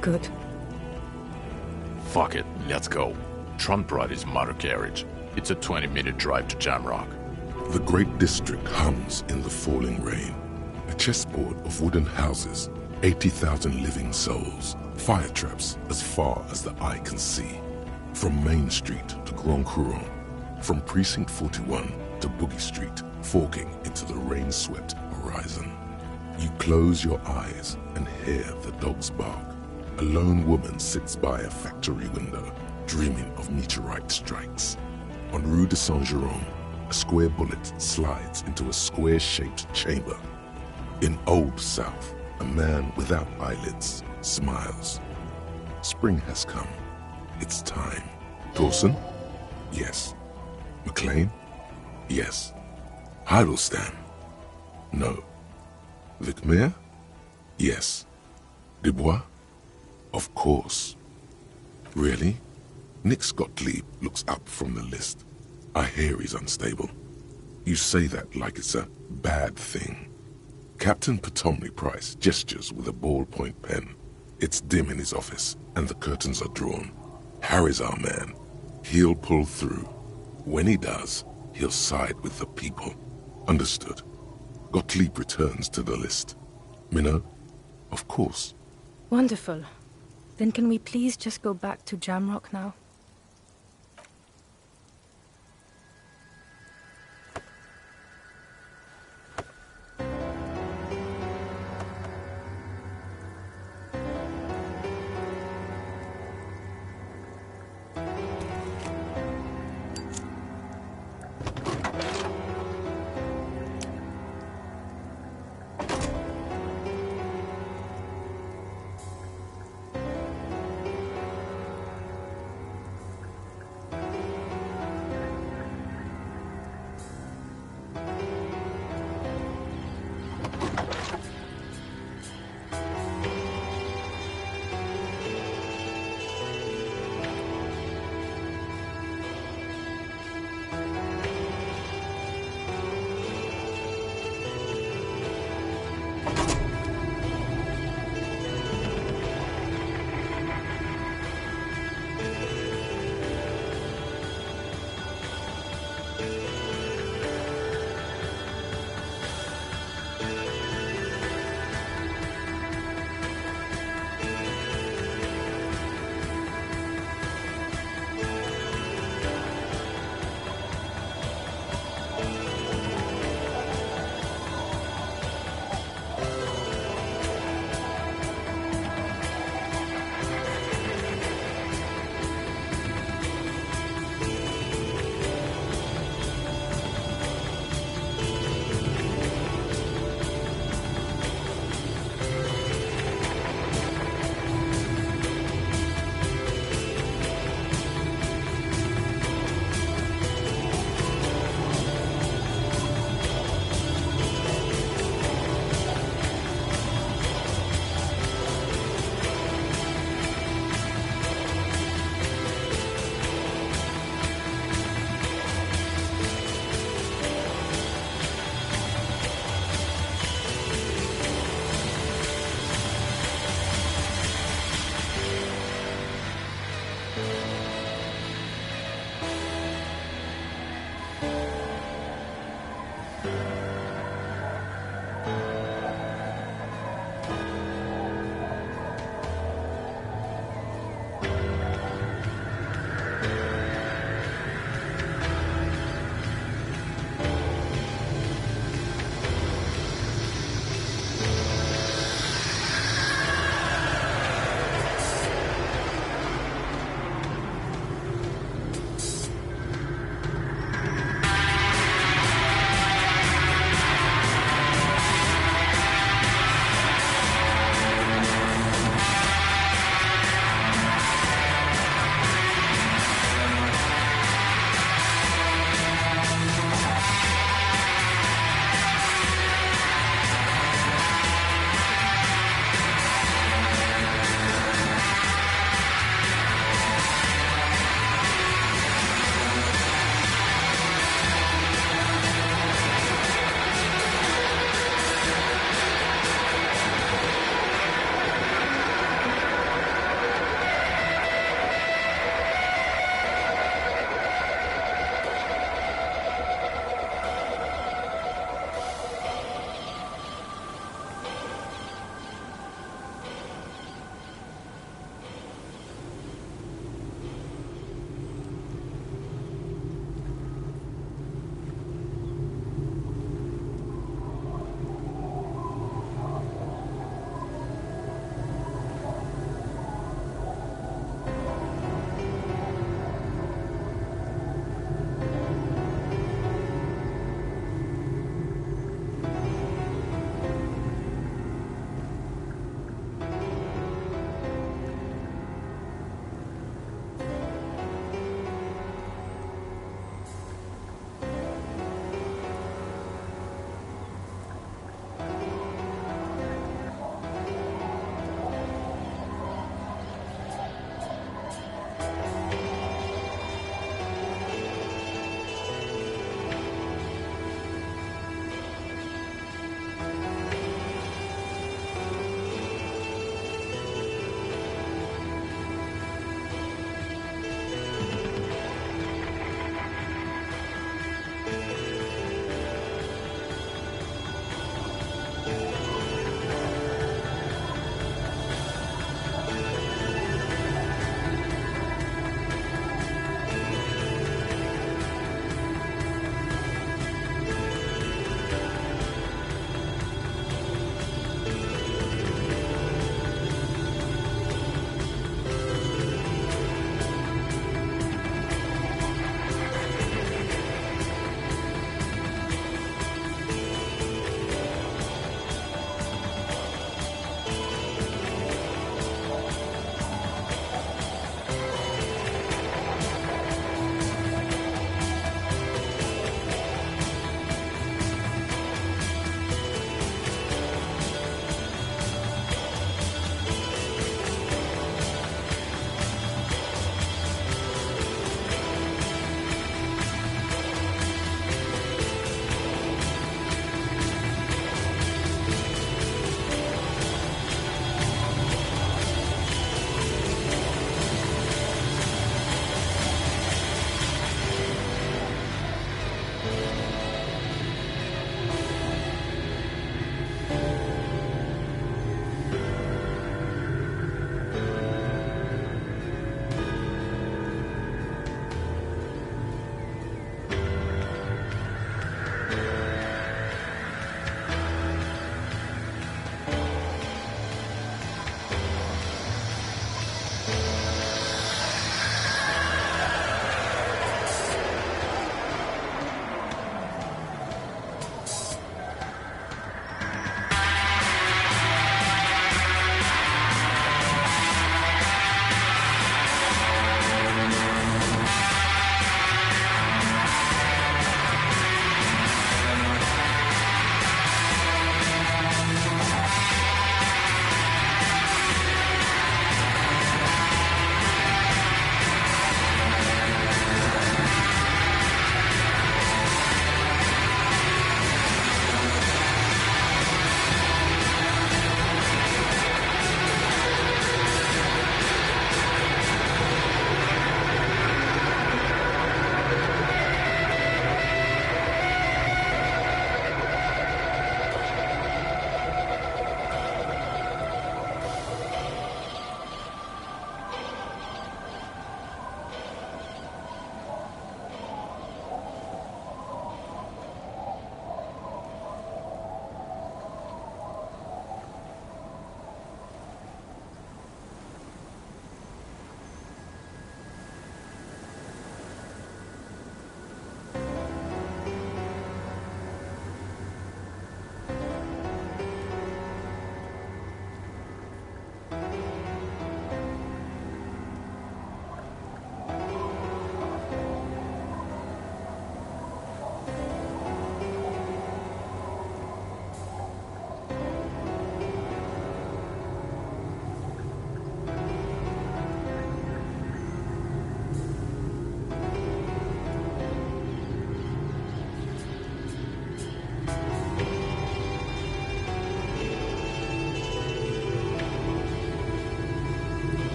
Good. Fuck it, let's go. Trump brought his motor carriage. It's a 20-minute drive to Jamrock. The great district hums in the falling rain. A chessboard of wooden houses, 80,000 living souls, fire traps as far as the eye can see. From Main Street to Grand Couronne, from Precinct 41 to Boogie Street, forking into the rain-swept horizon. You close your eyes and hear the dogs bark. A lone woman sits by a factory window, dreaming of meteorite strikes. On Rue de Saint-Jérôme, a square bullet slides into a square-shaped chamber. In Old South, a man without eyelids smiles. Spring has come. It's time. Torson? Yes. McLean? Yes. Heidelstein? No. Vicmere? Yes. Dubois? Of course. Really? Nick Gottlieb looks up from the list. I hear he's unstable. You say that like it's a bad thing. Captain Potomny Price gestures with a ballpoint pen. It's dim in his office, and the curtains are drawn. Harry's our man. He'll pull through. When he does, he'll side with the people. Understood. Gottlieb returns to the list. Minnow? Of course. Wonderful. Then can we please just go back to Jamrock now?